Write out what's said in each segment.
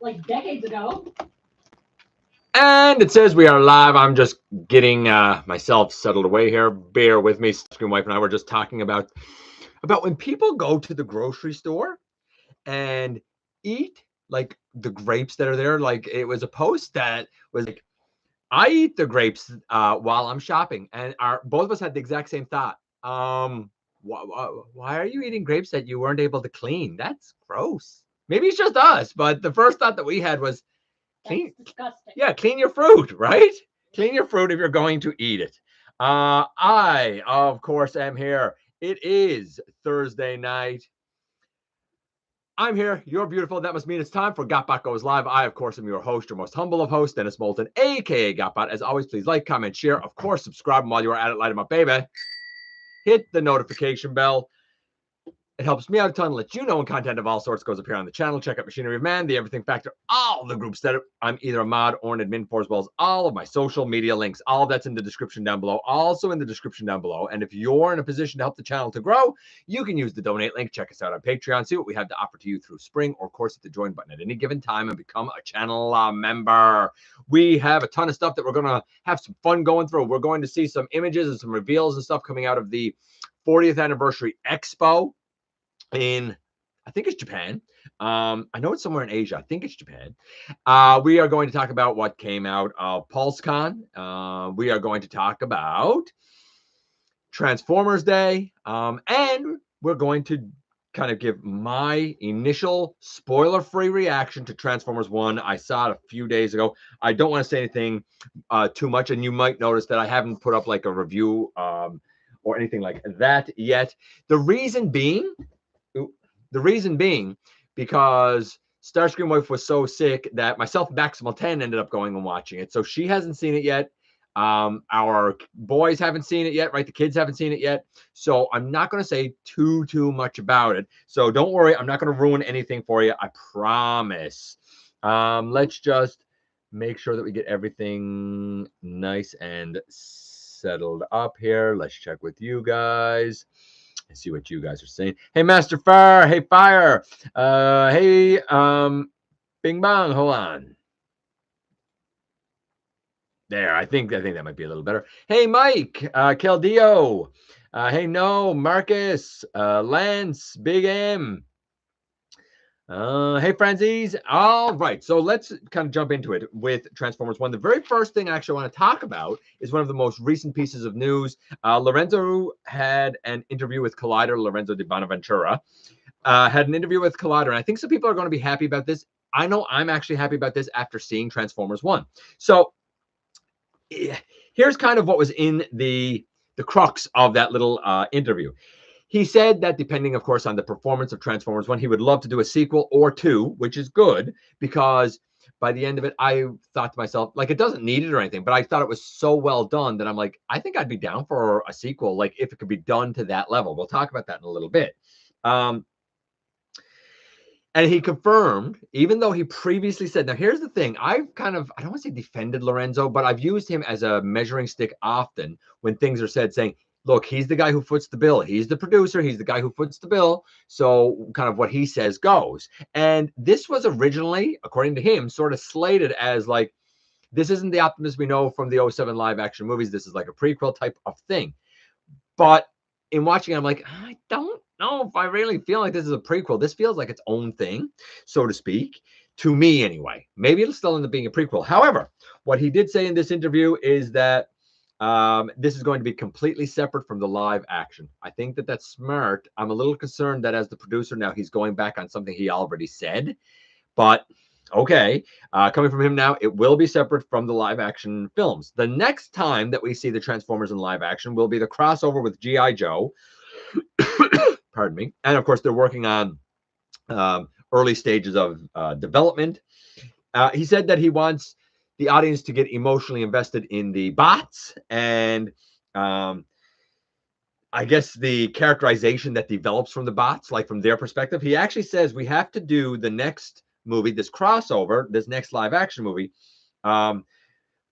like decades ago. And it says we are live. I'm just getting myself settled away here. Bear with me. Screen wife and I were just talking about when people go to the grocery store and eat like the grapes that are there. Like it was a post that was like, I eat the grapes while I'm shopping, and our both of us had the exact same thought. Why are you eating grapes that you weren't able to clean? That's gross. Maybe it's just us, but the first thought that we had was clean. That's disgusting. Yeah, clean your fruit, right? Clean your fruit if you're going to eat it. I, of course, am here. It is Thursday night. I'm here. You're beautiful. That must mean it's time for GotBot Goes Live. I, of course, am your host, your most humble of hosts, Dennis Moulton, aka GotBot. As always, please like, comment, share. Of course, subscribe. And while you're at it, light them up, baby. Hit the notification bell. It helps me out a ton. Let you know when content of all sorts goes up here on the channel. Check out Machinery of Man, The Everything Factor, all the groups that I'm either a mod or an admin for, as well as all of my social media links. All of that's in the description down below. Also in the description down below. And if you're in a position to help the channel to grow, you can use the donate link. Check us out on Patreon. See what we have to offer to you through Spring, or of course hit the join button at any given time and become a channel member. We have a ton of stuff that we're going to have some fun going through. We're going to see some images and some reveals and stuff coming out of the 40th anniversary Expo in, I think it's Japan. I know it's somewhere in Asia. I think it's Japan. We are going to talk about what came out of Pulsecon. We are going to talk about Transformers Day. And we're going to kind of give my initial spoiler-free reaction to Transformers 1. I saw it a few days ago. I don't want to say anything too much, and you might notice that I haven't put up like a review or anything like that yet. The reason being because Starscream Wife was so sick that myself and Maximal 10 ended up going and watching it. So she hasn't seen it yet. Our boys haven't seen it yet, right? The kids haven't seen it yet. So I'm not going to say too much about it. So don't worry. I'm not going to ruin anything for you. I promise. Let's just make sure that we get everything nice and settled up here. Let's check with you guys and see what you guys are saying. Hey, Master Fire. Hey, Fire. Hey, Bing Bong. Hold on. There, I think that might be a little better. Hey, Mike, Keldeo. Hey, no, Marcus, Lance, Big M. Hey, Franzies. All right, so let's kind of jump into it with Transformers 1. The very first thing I actually want to talk about is one of the most recent pieces of news. Lorenzo had an interview with Collider, Lorenzo di Bonaventura. Had an interview with Collider, and I think some people are going to be happy about this. I know I'm actually happy about this after seeing Transformers 1. So here's kind of what was in the crux of that little interview. He said that depending, of course, on the performance of Transformers 1, he would love to do a sequel or two, which is good because by the end of it, I thought to myself, like, it doesn't need it or anything, but I thought it was so well done that I'm like, I think I'd be down for a sequel, like if it could be done to that level. We'll talk about that in a little bit. And he confirmed, even though he previously said, now here's the thing, I've kind of, I don't want to say defended Lorenzo, but I've used him as a measuring stick often when things are said, saying, look, he's the guy who foots the bill. He's the producer. He's the guy who foots the bill. So kind of what he says goes. And this was originally, according to him, sort of slated as like, this isn't the Optimus we know from the 07 live action movies. This is like a prequel type of thing. But in watching it, I'm like, I don't know if I really feel like this is a prequel. This feels like its own thing, so to speak, to me anyway. Maybe it'll still end up being a prequel. However, what he did say in this interview is that this is going to be completely separate from the live action. I think that that's smart. I'm a little concerned that as the producer now, he's going back on something he already said. But okay, coming from him now, it will be separate from the live action films. The next time that we see the Transformers in live action will be the crossover with G.I. Joe. Pardon me. And of course, they're working on early stages of development. He said that he wants the audience to get emotionally invested in the bots and I guess the characterization that develops from the bots, like from their perspective. He actually says we have to do the next movie, this crossover, this next live action movie,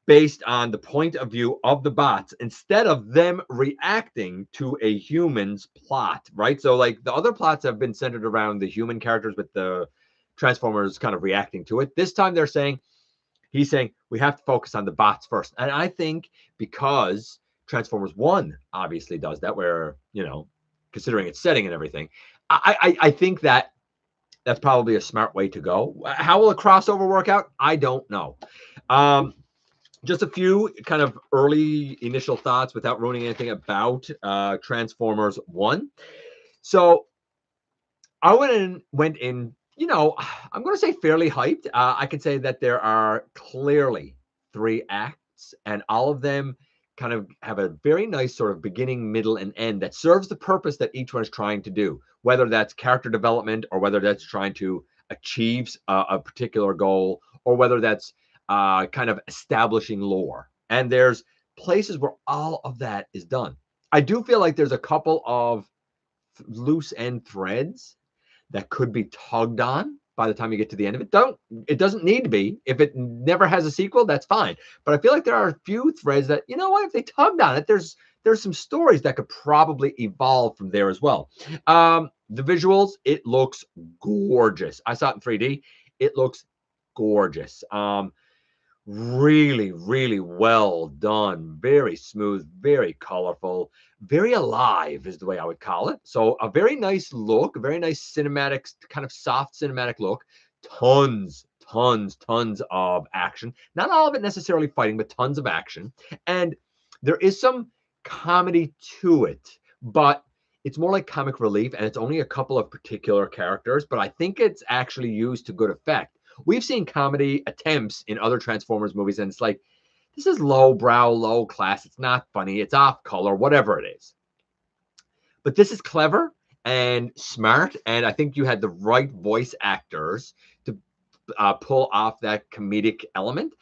based on the point of view of the bots instead of them reacting to a human's plot, right? So like the other plots have been centered around the human characters with the Transformers kind of reacting to it. This time he's saying we have to focus on the bots first. And I think because Transformers 1 obviously does that, where, considering its setting and everything, I think that's probably a smart way to go. How will a crossover work out? I don't know. Just a few kind of early initial thoughts without ruining anything about Transformers 1. So I went in, I'm going to say fairly hyped. I can say that there are clearly 3 acts, and all of them kind of have a very nice sort of beginning, middle, and end that serves the purpose that each one is trying to do, whether that's character development or whether that's trying to achieve a particular goal, or whether that's kind of establishing lore. And there's places where all of that is done. I do feel like there's a couple of loose end threads that could be tugged on by the time you get to the end of it. It doesn't need to be. If it never has a sequel, that's fine. But I feel like there are a few threads that, if they tugged on it, there's some stories that could probably evolve from there as well. The visuals, it looks gorgeous. I saw it in 3D. It looks gorgeous. Really, really well done. Very smooth, very colorful, very alive is the way I would call it. So a very nice look, a very nice cinematic, kind of soft cinematic look. Tons of action. Not all of it necessarily fighting, but tons of action. And there is some comedy to it, but it's more like comic relief, and it's only a couple of particular characters, but I think it's actually used to good effect. We've seen comedy attempts in other Transformers movies, and it's like, this is lowbrow, low class. It's not funny. It's off color, whatever it is. But this is clever and smart, and I think you had the right voice actors to pull off that comedic element.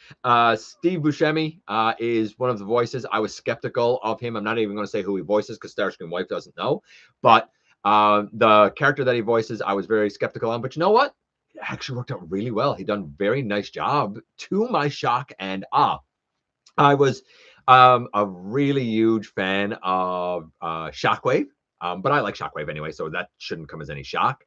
Steve Buscemi is one of the voices. I was skeptical of him. I'm not even going to say who he voices because Starscream Wife doesn't know. But the character that he voices, I was very skeptical on. But you know what? It actually worked out really well. He done a very nice job, to my shock and awe. I was a really huge fan of Shockwave, but I like Shockwave anyway, so that shouldn't come as any shock.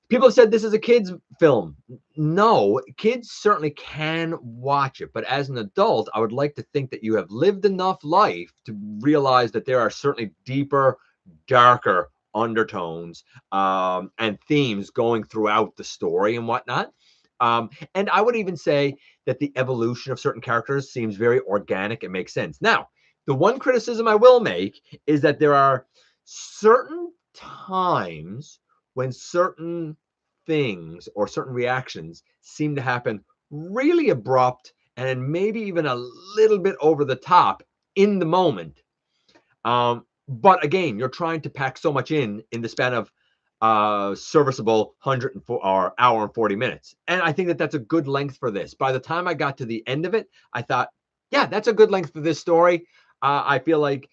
People have said this is a kid's film. No, kids certainly can watch it, but as an adult, I would like to think that you have lived enough life to realize that there are certainly deeper, darker undertones and themes going throughout the story and whatnot. And I would even say that the evolution of certain characters seems very organic and makes sense. Now, the one criticism I will make is that there are certain times when certain things or certain reactions seem to happen really abrupt and maybe even a little bit over the top in the moment. But again, you're trying to pack so much in the span of serviceable 104 or hour and 40 minutes. And I think that that's a good length for this. By the time I got to the end of it, I thought, yeah, that's a good length for this story. I feel like,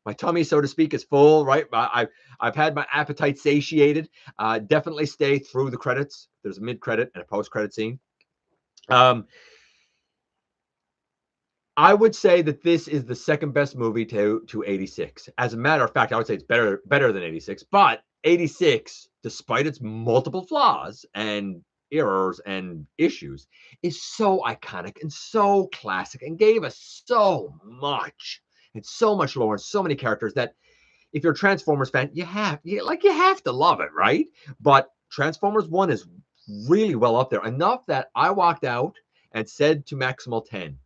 my tummy, so to speak, is full, right? I've had my appetite satiated. Definitely stay through the credits. There's a mid-credit and a post-credit scene. I would say that this is the second best movie to 86. As a matter of fact, I would say it's better than 86. But 86, despite its multiple flaws and errors and issues, is so iconic and so classic and gave us so much and so much lore and so many characters that if you're a Transformers fan, you have to love it, right? But Transformers 1 is really well up there, enough that I walked out and said to Maximal 10,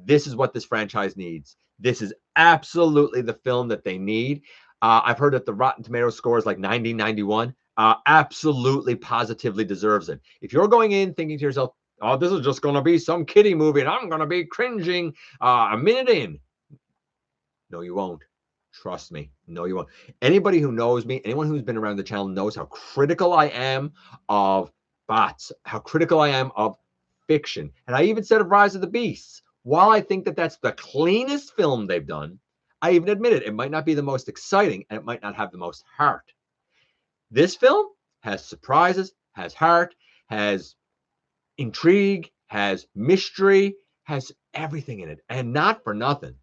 this is what this franchise needs. This is absolutely the film that they need. I've heard that the Rotten Tomatoes score is like 90, 91. Absolutely, positively deserves it. If you're going in thinking to yourself, oh, this is just going to be some kiddie movie and I'm going to be cringing a minute in. No, you won't. Trust me. No, you won't. Anybody who knows me, anyone who's been around the channel knows how critical I am of bots, how critical I am of fiction. And I even said of Rise of the Beasts. While I think that that's the cleanest film they've done, I even admit it might not be the most exciting and it might not have the most heart. This film has surprises, has heart, has intrigue, has mystery, has everything in it. And not for nothing,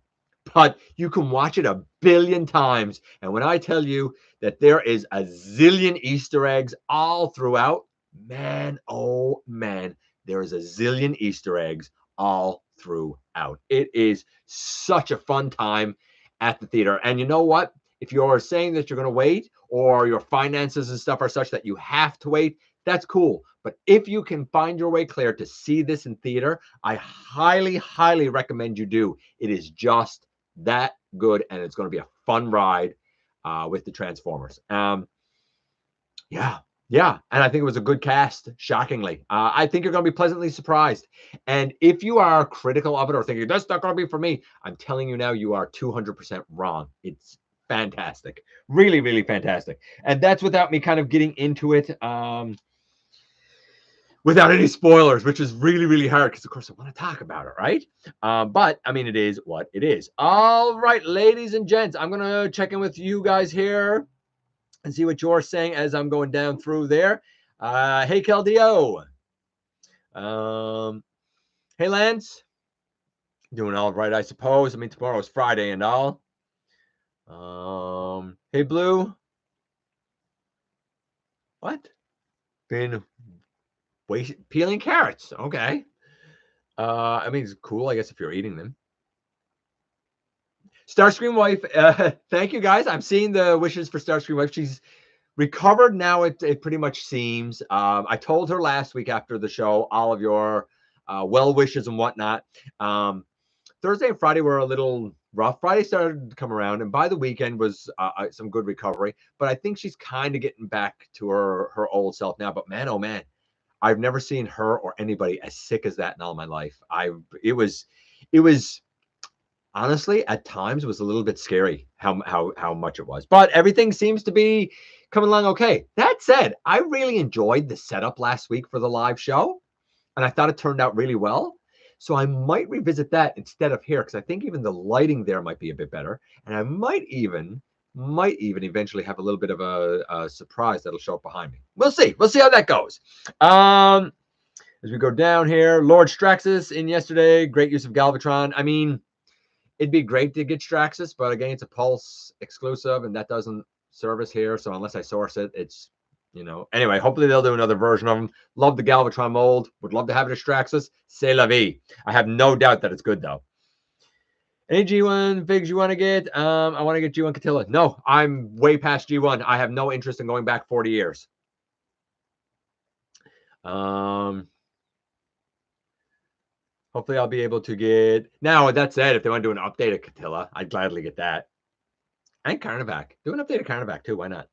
but you can watch it a billion times. And when I tell you that there is a zillion Easter eggs all throughout, man, oh man, there is a zillion Easter eggs all throughout. It is such a fun time at the theater. And you know what? If you're saying that you're going to wait, or your finances and stuff are such that you have to wait, that's cool. But if you can find your way clear to see this in theater, I highly, highly recommend you do. It is just that good, and it's going to be a fun ride with the Transformers. Yeah, yeah, and I think it was a good cast, shockingly. I think you're going to be pleasantly surprised. And if you are critical of it or thinking, that's not going to be for me, I'm telling you now, you are 200% wrong. It's fantastic. Really, really fantastic. And that's without me kind of getting into it without any spoilers, which is really, really hard because, of course, I want to talk about it, right? But, I mean, it is what it is. All right, ladies and gents, I'm going to check in with you guys here and see what you're saying as I'm going down through there. Hey, Keldio. Hey, Lance. Doing all right, I suppose. I mean, tomorrow's Friday and all. Hey, Blue. What? Been peeling carrots. Okay. I mean, it's cool, I guess, if you're eating them. Starscream Wife, thank you, guys. I'm seeing the wishes for Starscream Wife. She's recovered now, it pretty much seems. I told her last week after the show all of your well wishes and whatnot. Thursday and Friday were a little rough. Friday started to come around, and by the weekend was some good recovery. But I think she's kind of getting back to her old self now. But man, oh man, I've never seen her or anybody as sick as that in all my life. It was honestly at times was a little bit scary how much it was. But everything seems to be coming along okay. That said, I really enjoyed the setup last week for the live show, and I thought it turned out really well. So I might revisit that instead of here, because I think even the lighting there might be a bit better, and I might even eventually have a little bit of a surprise that'll show up behind me. We'll see. We'll see how that goes. As we go down here, Lord Straxus in yesterday, great use of Galvatron. I mean, it'd be great to get Straxus, but again, it's a Pulse exclusive, and that doesn't service here. So unless I source it, it's, Anyway, hopefully they'll do another version of them. Love the Galvatron mold. Would love to have it as Straxus. C'est la vie. I have no doubt that it's good, though. Any G1 figs you want to get? I want to get G1 Catilla. No, I'm way past G1. I have no interest in going back 40 years. Hopefully I'll be able to get... Now, that said, if they want to do an update of Catilla, I'd gladly get that. And Carnivac. Do an update of Carnivac, too. Why not?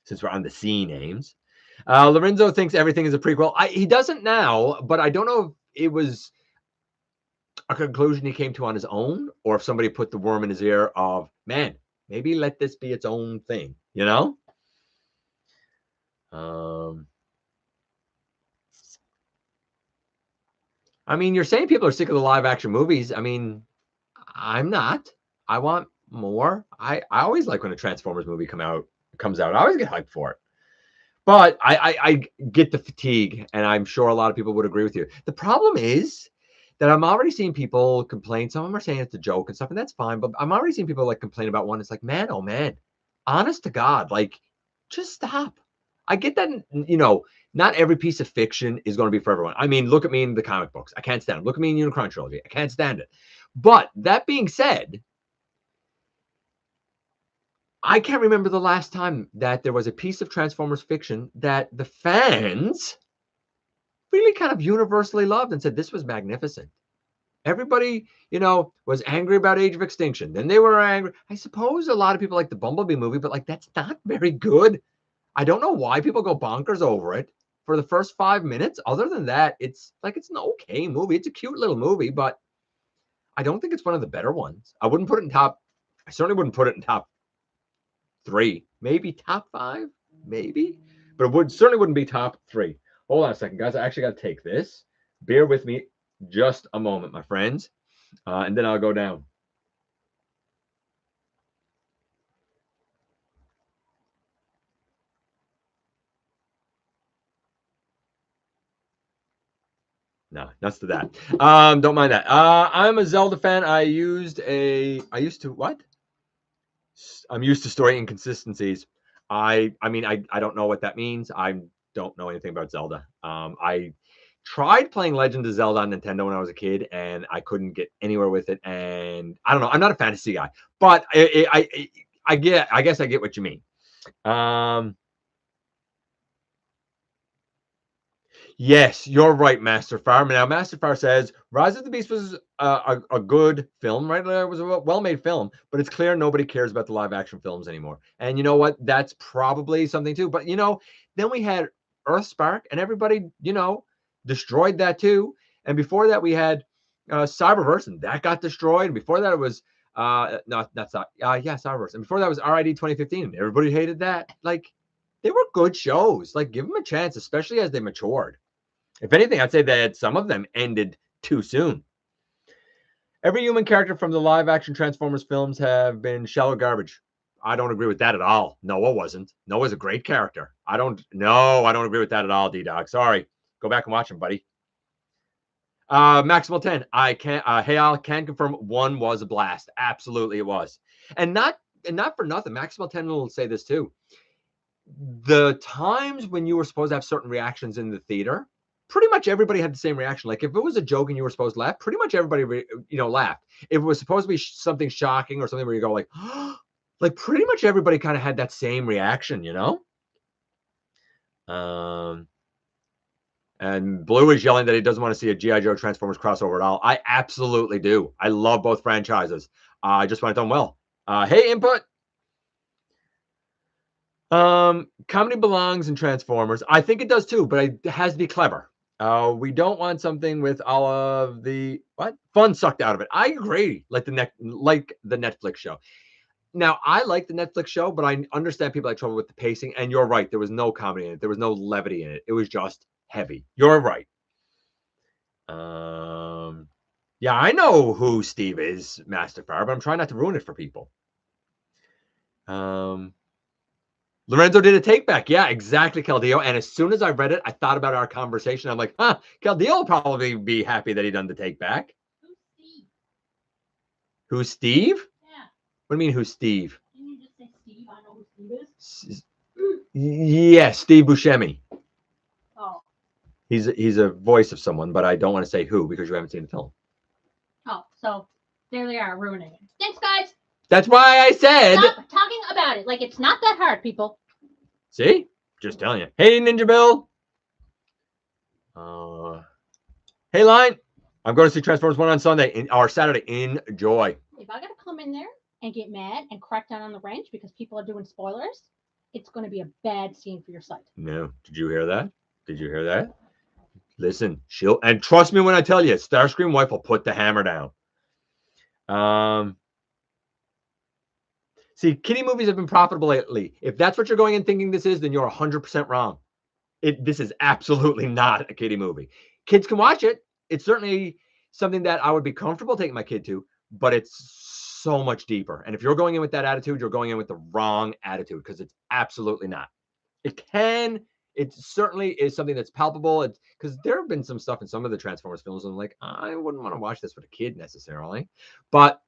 Since we're on the C names. Lorenzo thinks everything is a prequel. He doesn't now, but I don't know if it was a conclusion he came to on his own, or if somebody put the worm in his ear of, man, maybe let this be its own thing, I mean, you're saying people are sick of the live action movies. I mean, I'm not. I want more. I always like when a Transformers movie comes out. I always get hyped for it. But I get the fatigue, and I'm sure a lot of people would agree with you. The problem is that I'm already seeing people complain. Some of them are saying it's a joke and stuff, and that's fine. But I'm already seeing people complain about one. It's like, man, oh man, honest to God, just stop. I get that, not every piece of fiction is going to be for everyone. I mean, look at me in the comic books. I can't stand it. Look at me in Unicron Trilogy. I can't stand it. But that being said, I can't remember the last time that there was a piece of Transformers fiction that the fans really kind of universally loved and said this was magnificent. Everybody, was angry about Age of Extinction. Then they were angry. I suppose a lot of people like the Bumblebee movie, but that's not very good. I don't know why people go bonkers over it for the first 5 minutes. Other than that, it's an okay movie. It's a cute little movie, but I don't think it's one of the better ones. I certainly wouldn't put it in top 3, maybe top 5, maybe, but it certainly wouldn't be top 3. Hold on a second, guys. I actually got to take this. Bear with me just a moment, my friends, and then I'll go down. No, nuts to that. Don't mind that. I'm a Zelda fan. I used to what? I'm used to story inconsistencies. I don't know what that means. I don't know anything about Zelda. I tried playing Legend of Zelda on Nintendo when I was a kid, and I couldn't get anywhere with it. And I don't know. I'm not a fantasy guy, but I get. I guess I get what you mean. Um, Yes, you're right, Master Farm. Now, Master Farm says Rise of the Beast was a good film, right? It was a well-made film, but it's clear nobody cares about the live-action films anymore. And you know what? That's probably something too. But then we had Earthspark, and everybody, destroyed that too. And before that, we had Cyberverse, and that got destroyed. And before that, it was not yeah, Cyberverse. And before that was RID 2015, and everybody hated that. Like, they were good shows. Like, give them a chance, especially as they matured. If anything, I'd say that some of them ended too soon. Every human character from the live action Transformers films have been shallow garbage. I don't agree with that at all. Noah wasn't. Noah's a great character. I don't agree with that at all, D-Dog. Sorry. Go back and watch him, buddy. Maximal 10. I can confirm one was a blast. Absolutely it was. And not for nothing. Maximal 10 will say this too. The times when you were supposed to have certain reactions in the theater, pretty much everybody had the same reaction. Like, if it was a joke and you were supposed to laugh, pretty much everybody, laughed. If it was supposed to be something shocking or something where you go like, like, pretty much everybody kind of had that same reaction, And Blue is yelling that he doesn't want to see a G.I. Joe Transformers crossover at all. I absolutely do. I love both franchises. I just want it done well. Hey, Input. Comedy belongs in Transformers. I think it does too, but it has to be clever. We don't want something with all of the fun sucked out of it. I agree. Like the Netflix show. Now, I like the Netflix show, but I understand people had trouble with the pacing. And you're right, there was no comedy in it. There was no levity in it. It was just heavy. You're right. Yeah, I know who Steve is, Master Fire, but I'm trying not to ruin it for people. Lorenzo did a take back. Yeah, exactly, Caldillo. And as soon as I read it, I thought about our conversation. I'm like, Caldillo will probably be happy that he done the take back. Who's Steve? Yeah. What do you mean, who's Steve? Didn't you just say Steve? I know who Steve is. Yes, Steve Buscemi. Oh. He's a voice of someone, but I don't want to say who because you haven't seen the film. Oh, so there they are ruining it. Thanks, guys. That's why I said. Stop talking about it. Like, it's not that hard, people. See? Just telling you. Hey, Ninja Bill. Hey, Line. I'm going to see Transformers 1 on Sunday or Saturday. Enjoy. If I got to come in there and get mad and crack down on the wrench because people are doing spoilers, it's going to be a bad scene for your site. No. Did you hear that? Did you hear that? Listen, and trust me when I tell you, Starscream wife will put the hammer down. See, kiddie movies have been profitable lately. If that's what you're going in thinking this is, then you're 100% wrong. This is absolutely not a kiddie movie. Kids can watch it. It's certainly something that I would be comfortable taking my kid to, but it's so much deeper. And if you're going in with that attitude, you're going in with the wrong attitude because it's absolutely not. It certainly is something that's palpable. Because there have been some stuff in some of the Transformers films, and I'm like, I wouldn't want to watch this with a kid necessarily. But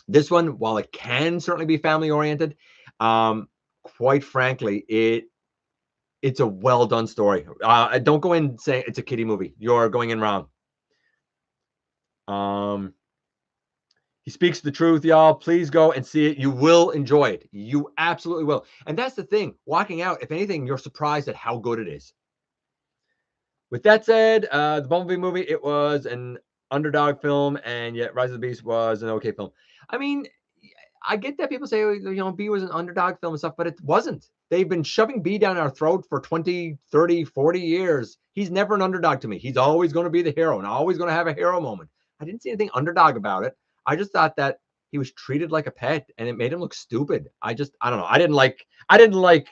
this one, while it can certainly be family oriented, quite frankly, it's a well done story. Don't go in saying it's a kiddie movie. You're going in wrong. He speaks the truth, y'all. Please go and see it. You will enjoy it. You absolutely will. And that's the thing. Walking out, if anything, you're surprised at how good it is. With that said, the Bumblebee movie, it was an underdog film, and yet Rise of the Beast was an okay film. I mean, I get that people say, B was an underdog film and stuff, but it wasn't. They've been shoving B down our throat for 20, 30, 40 years. He's never an underdog to me. He's always going to be the hero and always going to have a hero moment. I didn't see anything underdog about it. I just thought that he was treated like a pet and it made him look stupid. I don't know. I didn't like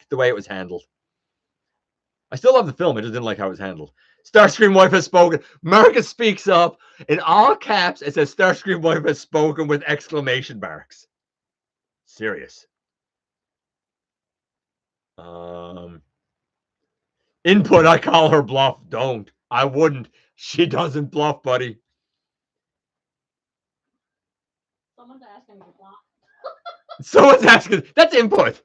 the way it was handled. I still love the film. I just didn't like how it was handled. Starscream wife has spoken. Marcus speaks up in all caps. It says Starscream wife has spoken with exclamation marks. Serious. Input, I call her bluff. Don't. I wouldn't. She doesn't bluff, buddy. Someone's asking me to block. Someone's asking. That's input.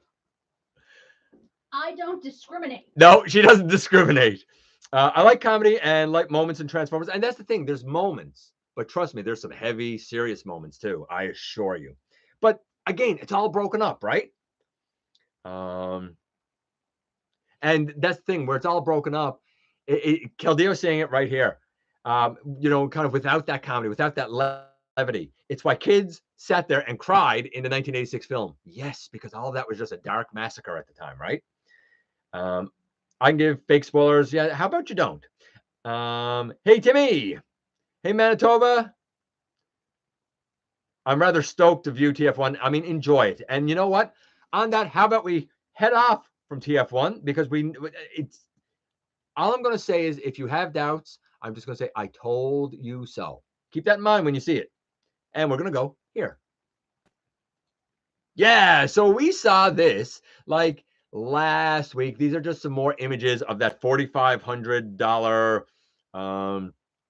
I don't discriminate. No, she doesn't discriminate. I like comedy and like moments in Transformers. And that's the thing. There's moments. But trust me, there's some heavy, serious moments too. I assure you. But again, it's all broken up, right? And that's the thing where it's all broken up. Caldeo's saying it right here. Kind of without that comedy, without that levity. It's why kids sat there and cried in the 1986 film. Yes, because all of that was just a dark massacre at the time, right? I can give fake spoilers. Yeah, how about you don't? Hey, Timmy. Hey, Manitoba. I'm rather stoked to view TF1. I mean, enjoy it. And you know what? On that, how about we head off from TF1 because it's all I'm going to say is if you have doubts, I'm just going to say I told you so. Keep that in mind when you see it. And we're going to go here. Yeah, so we saw this like last week. These are just some more images of that $4,500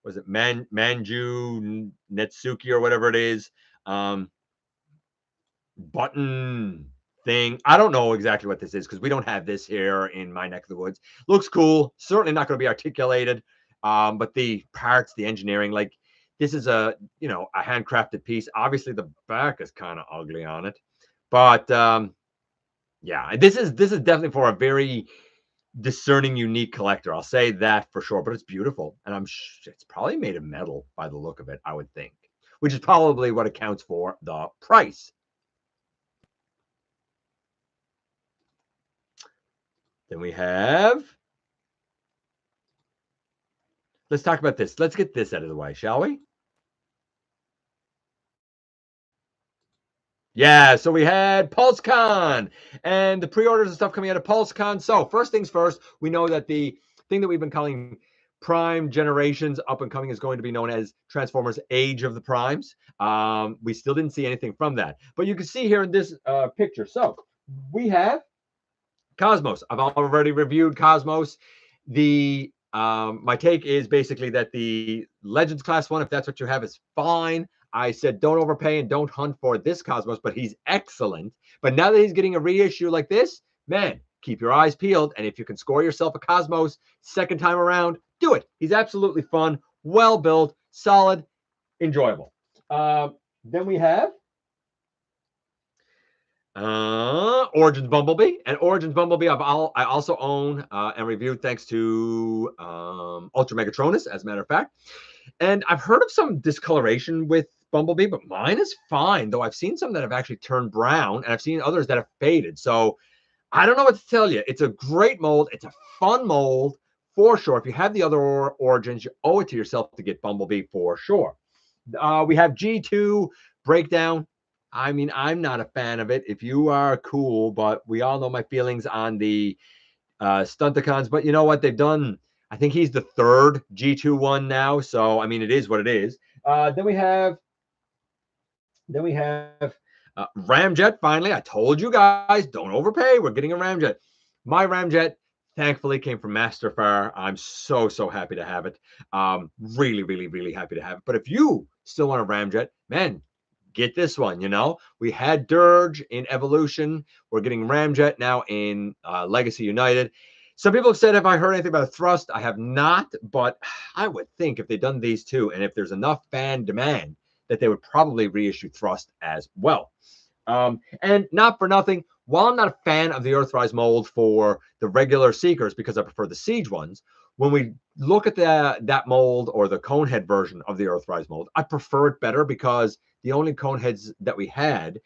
was it Manju Netsuki or whatever it is button thing. I don't know exactly what this is because we don't have this here in my neck of the woods. Looks cool. Certainly not going to be articulated. But the parts, the engineering, like this is a handcrafted piece. Obviously, the back is kind of ugly on it, but yeah, this is definitely for a very discerning, unique collector. I'll say that for sure. But it's beautiful, and it's probably made of metal by the look of it. I would think, which is probably what accounts for the price. Then we have. Let's talk about this. Let's get this out of the way, shall we? Yeah, so we had Pulsecon and the pre-orders and stuff coming out of Pulsecon. So first things first, we know that the thing that we've been calling Prime Generations up and coming is going to be known as Transformers Age of the Primes. We still didn't see anything from that. But you can see here in this picture. So we have Cosmos. I've already reviewed Cosmos. My take is basically that the Legends Class 1, if that's what you have, is fine. I said don't overpay and don't hunt for this Cosmos, but he's excellent. But now that he's getting a reissue like this, man, keep your eyes peeled. And if you can score yourself a Cosmos second time around, do it. He's absolutely fun, well built, solid, enjoyable. Then we have Origins Bumblebee. And Origins Bumblebee I also own and reviewed thanks to Ultra Megatronus, as a matter of fact. And I've heard of some discoloration with Bumblebee, but mine is fine, though I've seen some that have actually turned brown, and I've seen others that have faded. So I don't know what to tell you. It's a great mold. It's a fun mold for sure. If you have the other Origins, you owe it to yourself to get Bumblebee for sure. We have G2 Breakdown. I mean, I'm not a fan of it. If you are, cool, but we all know my feelings on the Stunticons. But you know what they've done? I think he's the third G2 one now. So, I mean, it is what it is. Then we have Ramjet. Finally, I told you guys, don't overpay. We're getting a Ramjet. My Ramjet, thankfully, came from Masterfire. I'm so happy to have it. Really, really, really happy to have it. But if you still want a Ramjet, man, get this one. We had Dirge in Evolution. We're getting Ramjet now in Legacy United. Some people have said, have I heard anything about a Thrust? I have not, but I would think if they'd done these two, and if there's enough fan demand, that they would probably reissue Thrust as well. And not for nothing, while I'm not a fan of the Earthrise mold for the regular Seekers, because I prefer the Siege ones, when we look at that mold or the Conehead version of the Earthrise mold, I prefer it better because the only Coneheads that we had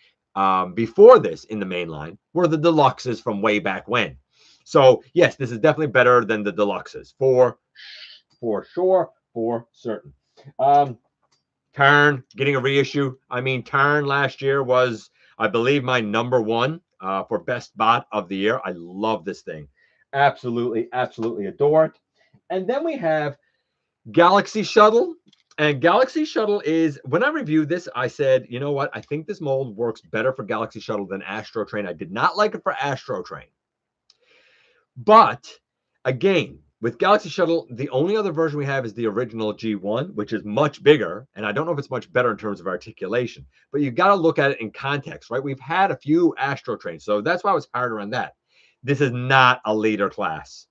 before this in the main line were the Deluxes from way back when. So, yes, this is definitely better than the Deluxes, for sure, for certain. Tarn getting a reissue. I mean, Tarn last year was, I believe, my number one for best bot of the year. I love this thing. Absolutely, absolutely adore it. And then we have Galaxy Shuttle. And Galaxy Shuttle is, when I reviewed this, I said, you know what? I think this mold works better for Galaxy Shuttle than Astro Train. I did not like it for Astro Train. But again, With Galaxy Shuttle, the only other version we have is the original G1, which is much bigger. And I don't know if it's much better in terms of articulation, but you got to look at it in context, right? We've had a few Astro trains, so that's why I was harder on that. This is not a leader class.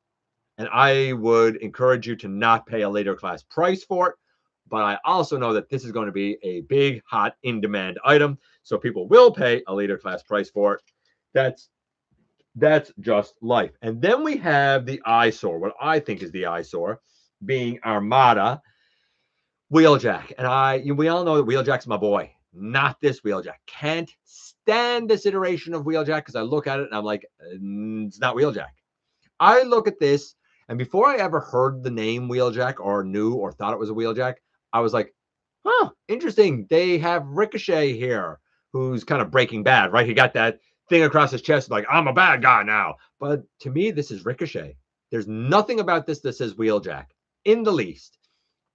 And I would encourage you to not pay a leader class price for it. But I also know that this is going to be a big, hot, in-demand item. So people will pay a leader class price for it. That's just life. And then we have the eyesore, what I think is the eyesore, being Armada Wheeljack. And we all know that Wheeljack's my boy. Not this Wheeljack. Can't stand this iteration of Wheeljack because I look at it and I'm like, it's not Wheeljack. I look at this, and before I ever heard the name Wheeljack or knew or thought it was a Wheeljack, I was like, huh, interesting. They have Ricochet here, who's kind of Breaking Bad, right? He got that thing across his chest, like, I'm a bad guy now. But to me, this is Ricochet. There's nothing about this that says Wheeljack in the least,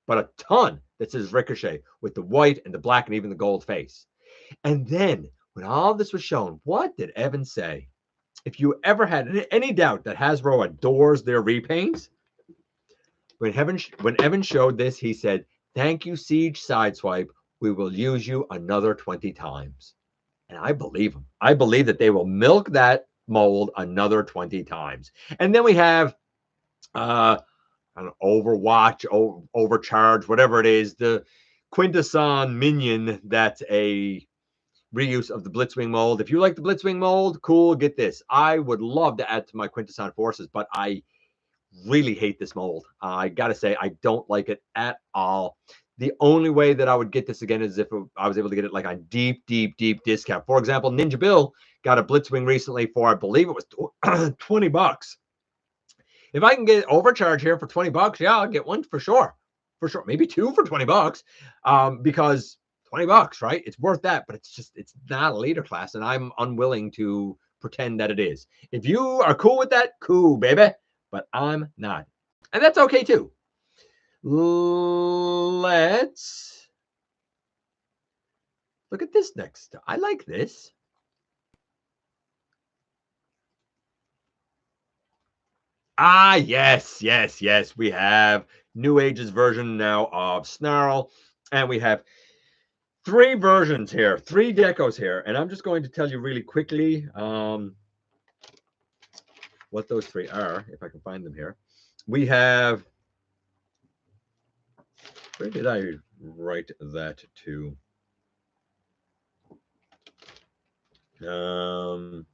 but a ton that says Ricochet with the white and the black and even the gold face. And then when all this was shown, what did Evan say? If you ever had any doubt that Hasbro adores their repaints, when Evan showed this, he said, thank you, Siege Sideswipe. We will use you another 20 times. And I believe him. I believe that they will milk that mold another 20 times. And then we have an Overwatch, Overcharge, whatever it is, the Quintesson minion that's a reuse of the Blitzwing mold. If you like the Blitzwing mold, cool, get this. I would love to add to my Quintesson forces, but I really hate this mold. I got to say, I don't like it at all. The only way that I would get this again is if I was able to get it like on deep discount. For example, Ninja Bill got a Blitzwing recently for, I believe it was $20. If I can get Overcharge here for $20, yeah, I'll get one for sure. For sure. Maybe two for $20. Because $20, right? It's worth that, but it's not a leader class, and I'm unwilling to pretend that it is. If you are cool with that, cool, baby. But I'm not. And that's okay too. Let's look at this next. I like this. Ah, yes. We have New Age's version now of Snarl, and we have three versions here, three decos here, and I'm just going to tell you really quickly what those three are, if I can find them here. We have, where did I write that to? I'm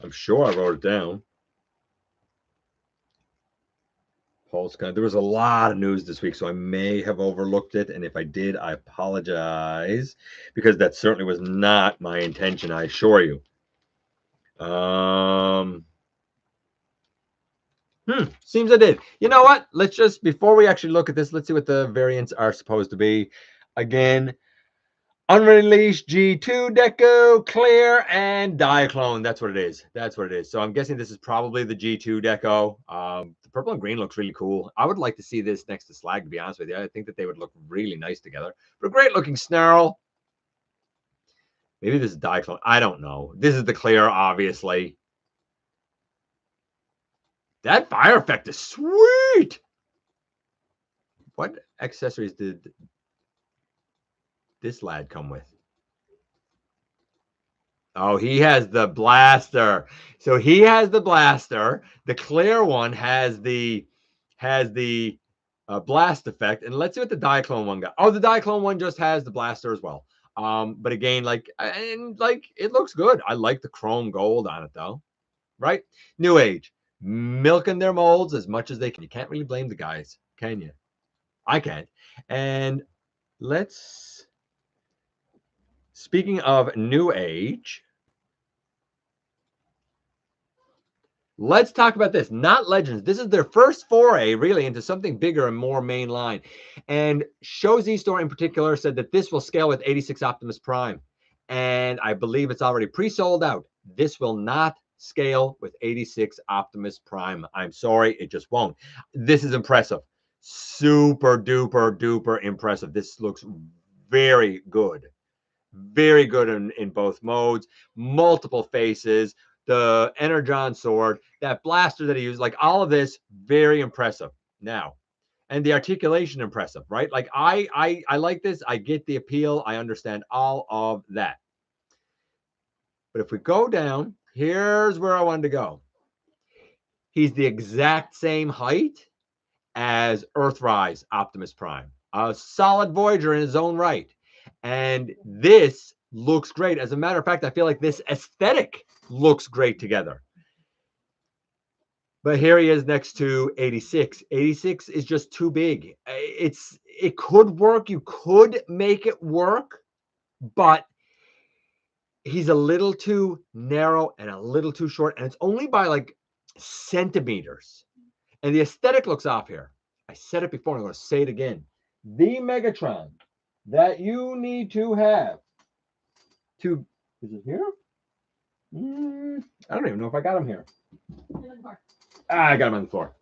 sure I wrote it down. Pulsecon. There was a lot of news this week, so I may have overlooked it. And if I did, I apologize, because that certainly was not my intention, I assure you. Seems I did. You know what? Let's just, before we actually look at this, let's see what the variants are supposed to be. Again, Unreleased G2 Deco, Clear, and Diaclone. That's what it is. So I'm guessing this is probably the G2 Deco. The purple and green looks really cool. I would like to see this next to Slag, to be honest with you. I think that they would look really nice together. But a great looking Snarl. Maybe this is Diaclone. I don't know. This is the Clear, obviously. That fire effect is sweet. What accessories did this lad come with? Oh, he has the blaster. So he has the blaster. The Clear one has the blast effect. And let's see what the Diaclone one got. Oh, the Diaclone one just has the blaster as well. But again, it looks good. I like the chrome gold on it though. Right? New Age, milking their molds as much as they can. You can't really blame the guys, can you? I can't. And speaking of New Age, let's talk about this. Not Legends. This is their first foray, really, into something bigger and more mainline. And Show Z Store in particular said that this will scale with 86 Optimus Prime. And I believe it's already pre-sold out. This will not scale with 86 Optimus Prime. I'm sorry, it just won't. This is impressive. Super duper impressive. This looks very good. Very good in both modes. Multiple faces. the Energon sword, that blaster that he used, like all of this, very impressive. Now, and the articulation impressive, right? Like I like this. I get the appeal. I understand all of that. But if we go down, here's where I wanted to go. He's the exact same height as Earthrise Optimus Prime, a solid Voyager in his own right. And this looks great. As a matter of fact, I feel like this aesthetic looks great together. But here he is next to 86. 86 is just too big. It could work. You could make it work, but he's a little too narrow and a little too short, and it's only by like centimeters. And the aesthetic looks off here. I said it before, I'm going to say it again. The Megatron that you need to have to, is it here? I don't even know if I got him here. I got him on the floor.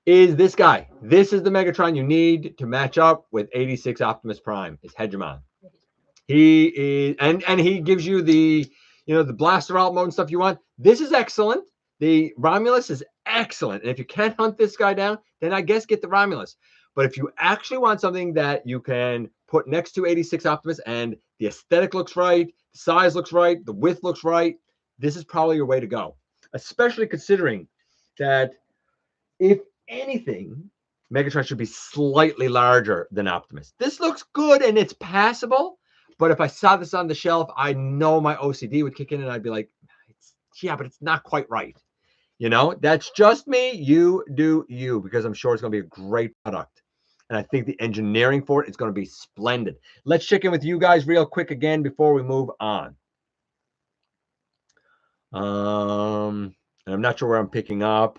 Is this guy. This is the Megatron you need to match up with 86 Optimus Prime. It's Hegemon. He is, and he gives you the, the blaster out mode and stuff you want. This is excellent. The Romulus is excellent. And if you can't hunt this guy down, then I guess get the Romulus. But if you actually want something that you can put next to 86 Optimus and the aesthetic looks right, the size looks right, the width looks right, this is probably your way to go. Especially considering that if anything, Megatron should be slightly larger than Optimus. This looks good and it's passable. But if I saw this on the shelf, I know my OCD would kick in and I'd be like, yeah, but it's not quite right. That's just me. You do you, because I'm sure it's going to be a great product. And I think the engineering for it is going to be splendid. Let's check in with you guys real quick again before we move on. And I'm not sure where I'm picking up.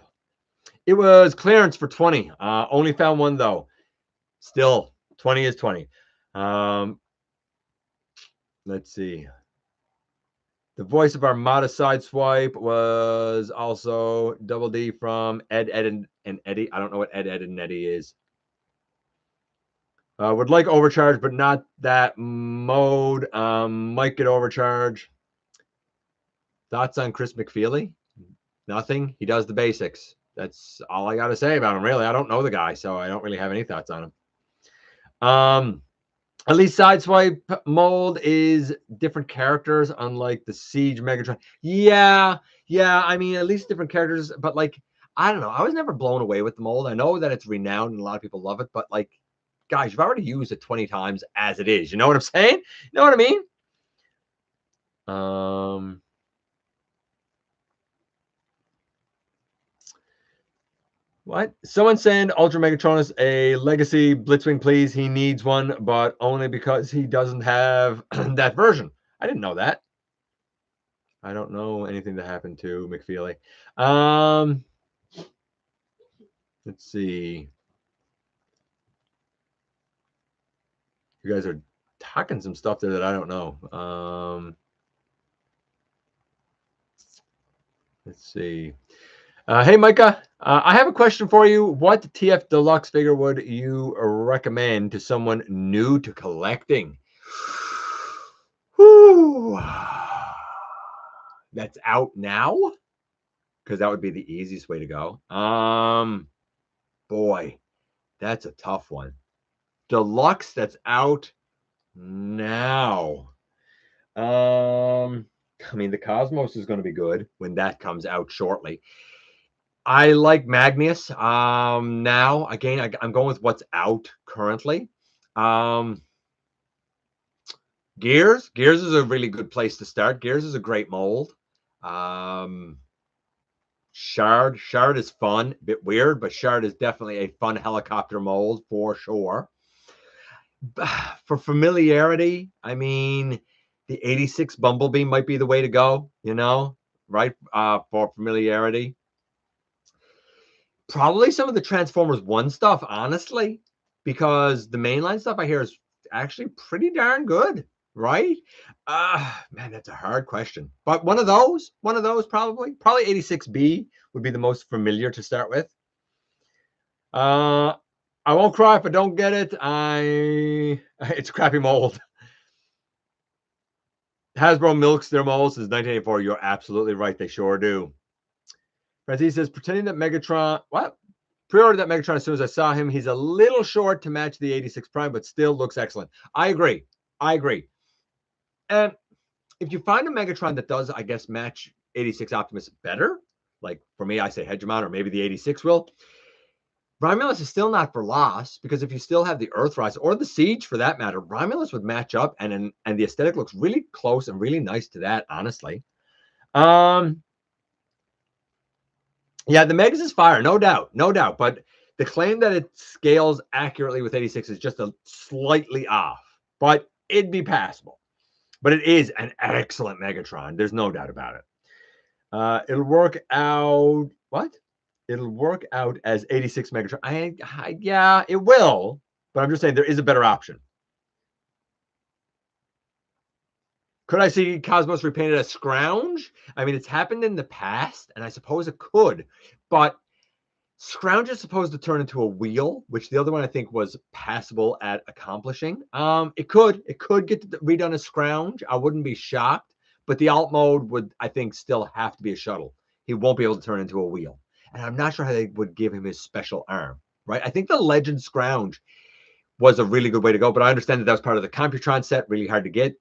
It was clearance for 20. Only found one though. Still, 20 is 20. Let's see. The voice of Armada Sideswipe was also Double D from Ed, and Eddie. I don't know what Ed, and Eddie is. Would like overcharge, but not that mode. Might get overcharge. Thoughts on Chris McFeely? Nothing. He does the basics. That's all I got to say about him, really. I don't know the guy, so I don't really have any thoughts on him. At least Sideswipe mold is different characters, unlike the Siege Megatron. Yeah. I mean, at least different characters, but like, I don't know. I was never blown away with the mold. I know that it's renowned and a lot of people love it, but like, guys, you've already used it 20 times as it is. You know what I'm saying? You know what I mean? What? Someone send Ultra Megatronus a Legacy Blitzwing, please. He needs one, but only because he doesn't have that version. I didn't know that. I don't know anything that happened to McFeely. Let's see. You guys are talking some stuff there that I don't know. Let's see. Hey, Micah, I have a question for you. What TF Deluxe figure would you recommend to someone new to collecting? Whew. That's out now? Because that would be the easiest way to go. Boy, that's a tough one. Deluxe that's out now. I mean, the Cosmos is going to be good when that comes out shortly. I like Magnus. Now, again, I'm going with what's out currently. Gears is a really good place to start. Gears is a great mold. Shard is fun, a bit weird, but Shard is definitely a fun helicopter mold for sure. For familiarity, I mean, the 86 Bumblebee might be the way to go, right? For familiarity. Probably some of the Transformers 1 stuff, honestly, because the mainline stuff I hear is actually pretty darn good, right? Man, that's a hard question. But one of those probably 86B would be the most familiar to start with. I won't cry if I don't get it. It's crappy mold. Hasbro milks their moles since 1984. You're absolutely right. They sure do. Francis says, pretending that Megatron, what? Pre-ordered that Megatron as soon as I saw him. He's a little short to match the 86 Prime, but still looks excellent. I agree. And if you find a Megatron that does, I guess, match 86 Optimus better, like for me, I say Hegemon, or maybe the 86 will, Romulus is still not for loss, because if you still have the Earthrise or the Siege for that matter, Romulus would match up, and the aesthetic looks really close and really nice to that, honestly. Yeah, the Megas is fire, no doubt. But the claim that it scales accurately with 86 is just a slightly off, but it'd be passable. But it is an excellent Megatron. There's no doubt about it. It'll work out. What? It'll work out as 86 Megatron. Yeah, it will. But I'm just saying there is a better option. Could I see Cosmos repainted as Scrounge? I mean, it's happened in the past, and I suppose it could. But Scrounge is supposed to turn into a wheel, which the other one I think was passable at accomplishing. It could get redone as Scrounge. I wouldn't be shocked, but the alt mode would, I think, still have to be a shuttle. He won't be able to turn into a wheel, and I'm not sure how they would give him his special arm. Right? I think the Legend Scrounge was a really good way to go, but I understand that was part of the Computron set. Really hard to get.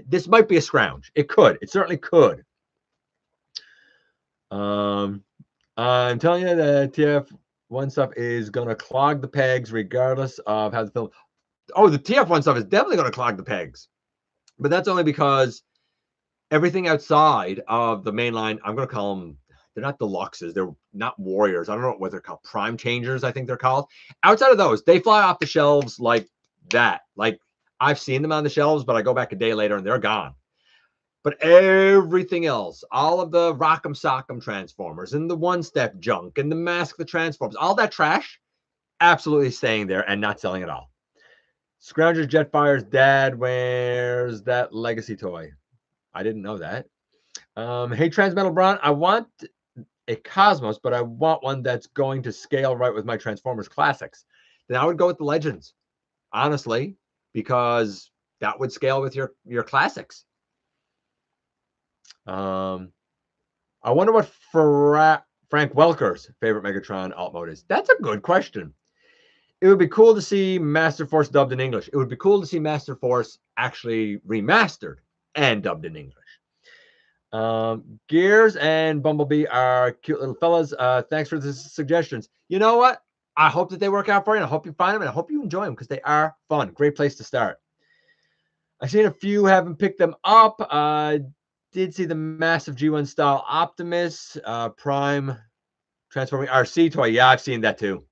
This might be a Scrounge. It could. It certainly could. I'm telling you that TF1 stuff is going to clog the pegs regardless of how the film. Oh, the TF1 stuff is definitely going to clog the pegs. But that's only because everything outside of the main line, I'm going to call them, they're not deluxes. They're not warriors. I don't know what they're called. Prime changers, I think they're called. Outside of those, they fly off the shelves like that. Like, I've seen them on the shelves, but I go back a day later and they're gone. But everything else, all of the Rock'em Sock'em Transformers and the one-step junk and the Mask the Transformers, all that trash, absolutely staying there and not selling at all. Scrounger's Jetfire's dad wears that legacy toy. I didn't know that. Hey, Transmetal Braun, I want a Cosmos, but I want one that's going to scale right with my Transformers classics. Then I would go with the Legends, honestly, because that would scale with your classics. I wonder what Frank Welker's favorite Megatron alt mode is. That's a good question. It would be cool to see Master Force dubbed in English. It would be cool to see Master Force actually remastered and dubbed in English. Gears and Bumblebee are cute little fellas. Thanks for the suggestions. You know what? I hope that they work out for you. And I hope you find them, and I hope you enjoy them because they are fun. Great place to start. I've seen a few haven't picked them up. Did see the massive G1 style Optimus Prime transforming RC toy. Yeah, I've seen that too.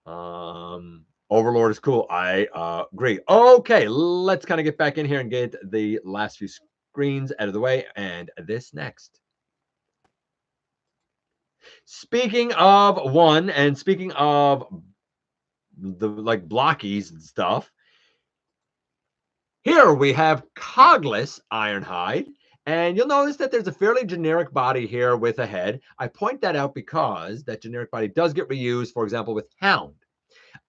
Overlord is cool. I agree. Okay, let's kind of get back in here and get the last few screens out of the way, and this next. Speaking of one, and speaking of the like blockies and stuff, here we have Cogless Ironhide, and you'll notice that there's a fairly generic body here with a head. I point that out because that generic body does get reused, for example, with Hound.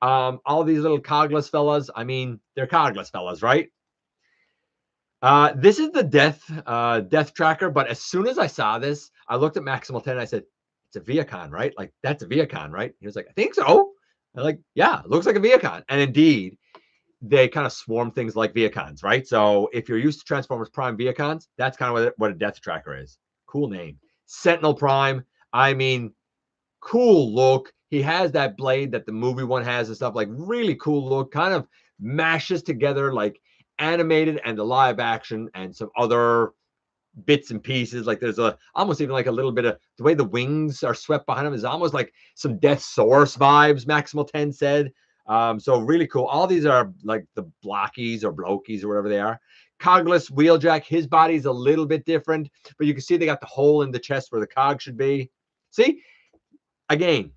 All these little Cogless fellas, I mean, they're Cogless fellas, right? This is the death tracker, but as soon as I saw this, I looked at Maximal 10 and I said, it's a Viacon, right? Like, that's a Viacon, right? He was like, I think so. I'm like, yeah, it looks like a Viacon. And indeed, they kind of swarm things like Viacons, right? So if you're used to Transformers Prime Viacons, that's kind of what a death tracker is. Cool name. Sentinel Prime, I mean, cool look. He has that blade that the movie one has and stuff, like really cool look, kind of mashes together like animated and the live action and some other bits and pieces. Like there's almost even like a little bit of the way the wings are swept behind him is almost like some Death Source vibes, Maximal 10 said. So really cool. All these are like the blockies or blokies or whatever they are. Cogless Wheeljack, his body's a little bit different, but you can see they got the hole in the chest where the cog should be. See, again,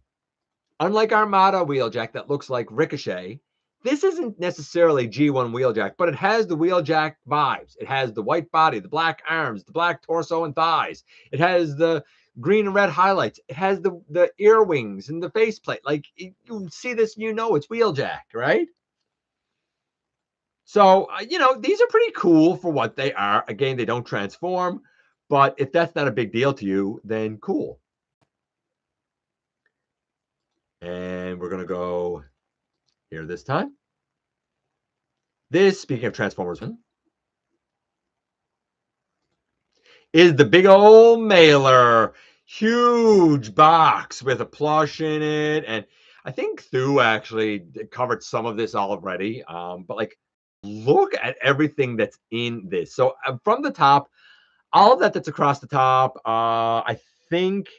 unlike Armada Wheeljack that looks like Ricochet, this isn't necessarily G1 Wheeljack, but it has the Wheeljack vibes. It has the white body, the black arms, the black torso and thighs. It has the green and red highlights. It has the ear wings and the faceplate. Like, you see this, you know it's Wheeljack, right? So, these are pretty cool for what they are. Again, they don't transform, but if that's not a big deal to you, then cool. And we're going to go here this time. This, speaking of Transformers, is the big old mailer. Huge box with a plush in it. And I think Thu actually covered some of this already. But like, look at everything that's in this. So from the top, all of that's across the top. I think,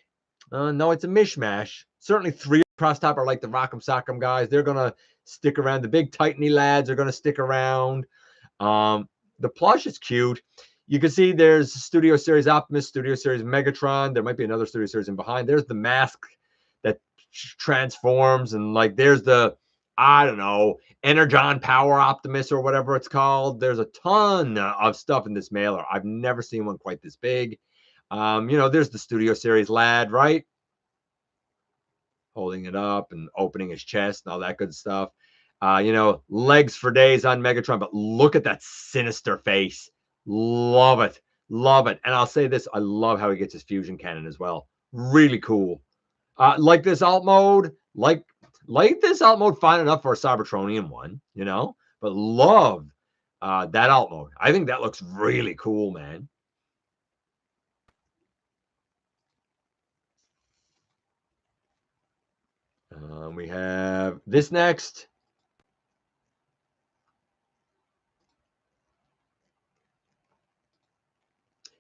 no, it's a mishmash. Certainly 3 across top are like the Rock'em Sock'em guys. They're going to stick around. The big Titany lads are going to stick around. The plush is cute. You can see there's Studio Series Optimus, Studio Series Megatron. There might be another Studio Series in behind. There's the mask that transforms, and like there's the, I don't know, Energon Power Optimus or whatever it's called. There's a ton of stuff in this mailer. I've never seen one quite this big. There's the Studio Series lad, right? Holding it up and opening his chest and all that good stuff. Legs for days on Megatron, but look at that sinister face. Love it. Love it. And I'll say this, I love how he gets his fusion cannon as well. Really cool. Like this alt mode, like this alt mode fine enough for a Cybertronian one, but love that alt mode. I think that looks really cool, man. We have this next.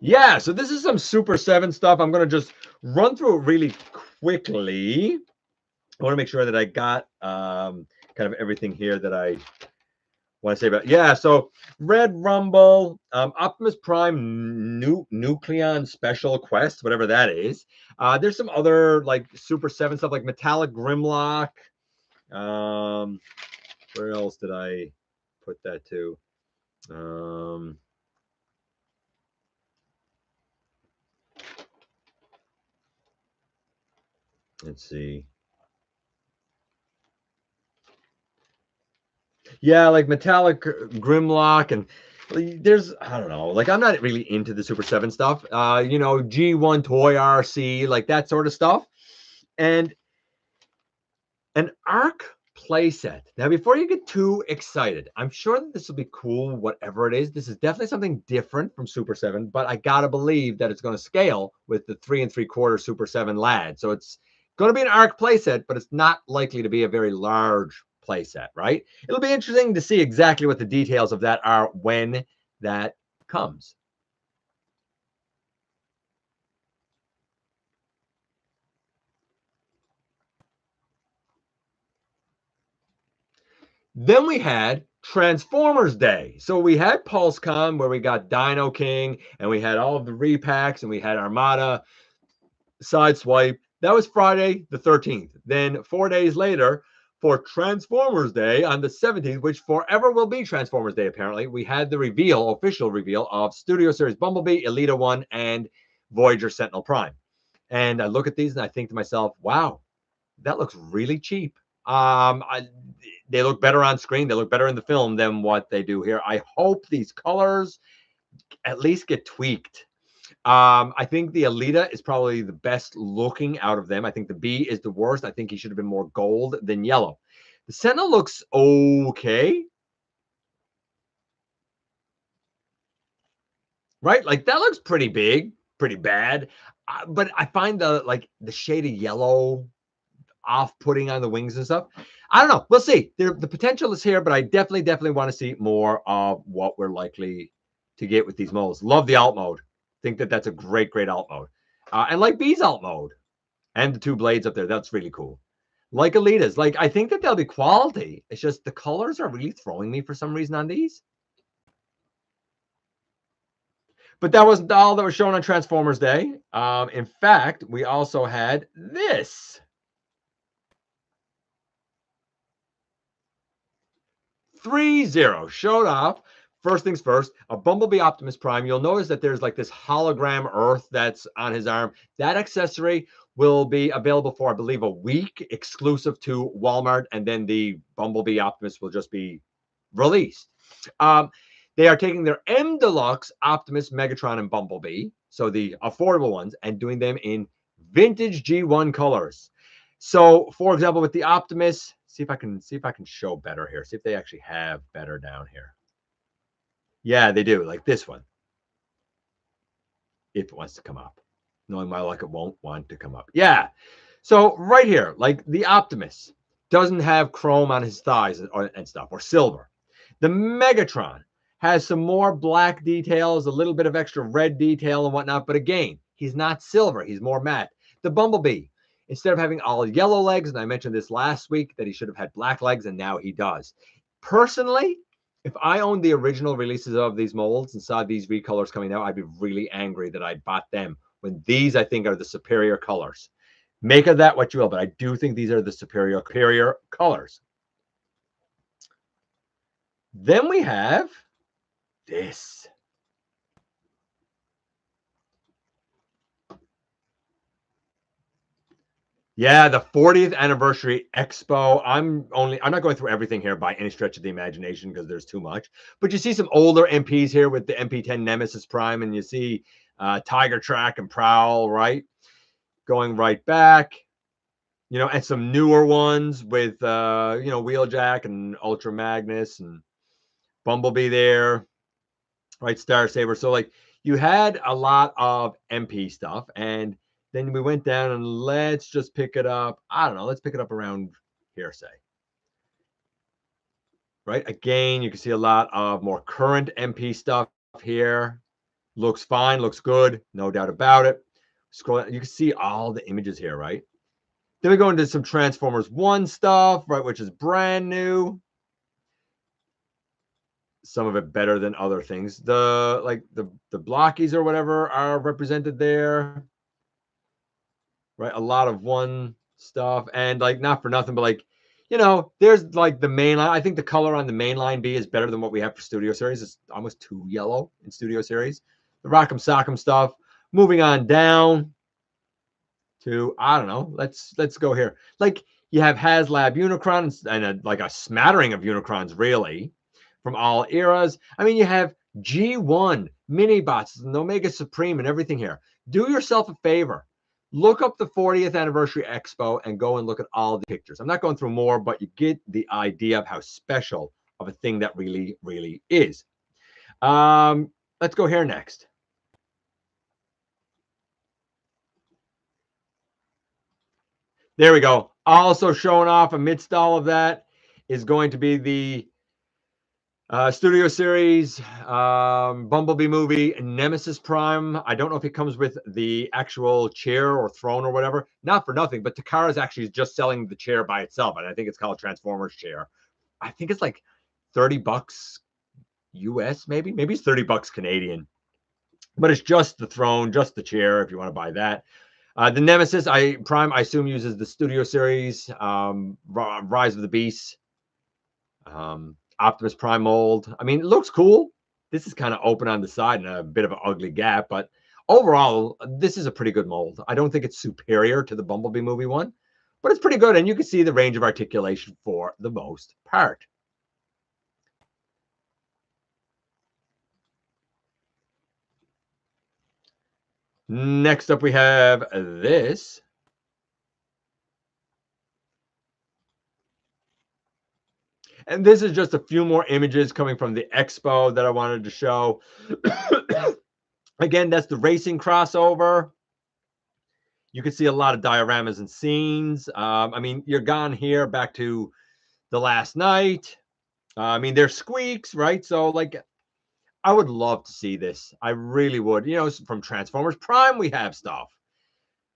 Yeah, so this is some Super 7 stuff. I'm going to just run through it really quickly. I want to make sure that I got kind of everything here that I want to say about. Yeah, so Red Rumble, Optimus Prime Nucleon Special Quest, whatever that is. There's some other like Super 7 stuff like Metallic Grimlock. Where else did I put that to? Let's see. Yeah, like Metallic Grimlock, and there's, I don't know, like I'm not really into the Super 7 stuff. G1 Toy RC, like that sort of stuff. And an ARC playset. Now, before you get too excited, I'm sure that this will be cool, whatever it is. This is definitely something different from Super 7, but I gotta believe that it's going to scale with the 3 3/4 Super 7 lad. So it's going to be an ARC playset, but it's not likely to be a very large playset, right? It'll be interesting to see exactly what the details of that are when that comes. Then we had Transformers Day. So we had Pulsecon where we got Dino King and we had all of the repacks and we had Armada, Sideswipe. That was Friday the 13th. Then 4 days later, for Transformers Day on the 17th, which forever will be Transformers Day, apparently, we had the official reveal of Studio Series Bumblebee, Elita 1, and Voyager Sentinel Prime. And I look at these and I think to myself, wow, that looks really cheap. They look better on screen. They look better in the film than what they do here. I hope these colors at least get tweaked. I think the Elita is probably the best looking out of them. I think the B is the worst. I think he should have been more gold than yellow. The Sentinel looks okay. Right? Like that looks pretty big, pretty bad. But I find the shade of yellow off-putting on the wings and stuff. I don't know. We'll see. The potential is here, but I definitely want to see more of what we're likely to get with these molds. Love the alt mode. Think that that's a great alt mode. And like B's alt mode and the 2 blades up there. That's really cool. Like Elita's. Like, I think that they'll be quality. It's just the colors are really throwing me for some reason on these. But that wasn't all that was shown on Transformers Day. In fact, we also had this. 3-0 showed off. First things first, a Bumblebee Optimus Prime. You'll notice that there's like this hologram Earth that's on his arm. That accessory will be available for, I believe, a week, exclusive to Walmart, and then the Bumblebee Optimus will just be released. They are taking their M Deluxe, Optimus, Megatron, and Bumblebee, so the affordable ones, and doing them in vintage G1 colors. So, for example, with the Optimus, see if I can show better here. See if they actually have better down here. Yeah, they do, like this one. If it wants to come up. Knowing my luck, it won't want to come up. Yeah. So right here, like the Optimus doesn't have chrome on his thighs and stuff, or silver. The Megatron has some more black details, a little bit of extra red detail and whatnot. But again, he's not silver. He's more matte. The Bumblebee, instead of having all yellow legs, and I mentioned this last week that he should have had black legs, and now he does. Personally, if I owned the original releases of these molds and saw these recolors coming out, I'd be really angry that I bought them when these, I think, are the superior colors. Make of that what you will, but I do think these are the superior colors. Then we have this. Yeah, the 40th anniversary Expo. I'm not going through everything here by any stretch of the imagination because there's too much. But you see some older MPs here with the MP10 Nemesis Prime, and you see Tiger Track and Prowl, right? Going right back. You know, and some newer ones with you know, Wheeljack and Ultra Magnus and Bumblebee there, right? Star Saber. So like you had a lot of MP stuff, and then we went down and let's just pick it up. I don't know, let's pick it up around here, say. Right? Again, you can see a lot of more current MP stuff here. Looks fine, looks good, no doubt about it. Scroll, you can see all the images here, right? Then we go into some Transformers 1 stuff, right, which is brand new. Some of it better than other things. The blockies or whatever are represented there, right? A lot of one stuff, and like not for nothing, but like, you know, there's like the main line. I think the color on the main line B is better than what we have for Studio Series. It's almost too yellow in Studio Series. The Rock'em Sock'em stuff. Moving on down to, I don't know, let's go here. Like you have HasLab Unicrons and like a smattering of Unicrons, really, from all eras. I mean, you have G1 Minibots and Omega Supreme and everything here. Do yourself a favor. Look up the 40th Anniversary Expo and go and look at all the pictures. I'm not going through more, but you get the idea of how special of a thing that really, really is. Let's go here next. There we go. Also showing off amidst all of that is going to be the Studio Series Bumblebee movie Nemesis Prime. I don't know if it comes with the actual chair or throne or whatever. Not for nothing, but Takara's actually just selling the chair by itself, and I think it's called Transformers chair. I think it's like $30 US, maybe it's $30 Canadian. But it's just the throne, just the chair, if you want to buy that. The Nemesis Prime, I assume, uses the Studio Series Rise of the Beast Optimus Prime mold. I mean, it looks cool. This is kind of open on the side and a bit of an ugly gap, but overall, this is a pretty good mold. I don't think it's superior to the Bumblebee movie one, but it's pretty good, and you can see the range of articulation for the most part. Next up, we have this. And this is just a few more images coming from the Expo that I wanted to show. Again, that's the racing crossover. You can see a lot of dioramas and scenes. I mean, you're gone here back to the last night. I mean, there's squeaks, right? So, like, I would love to see this. I really would. You know, from Transformers Prime, we have stuff,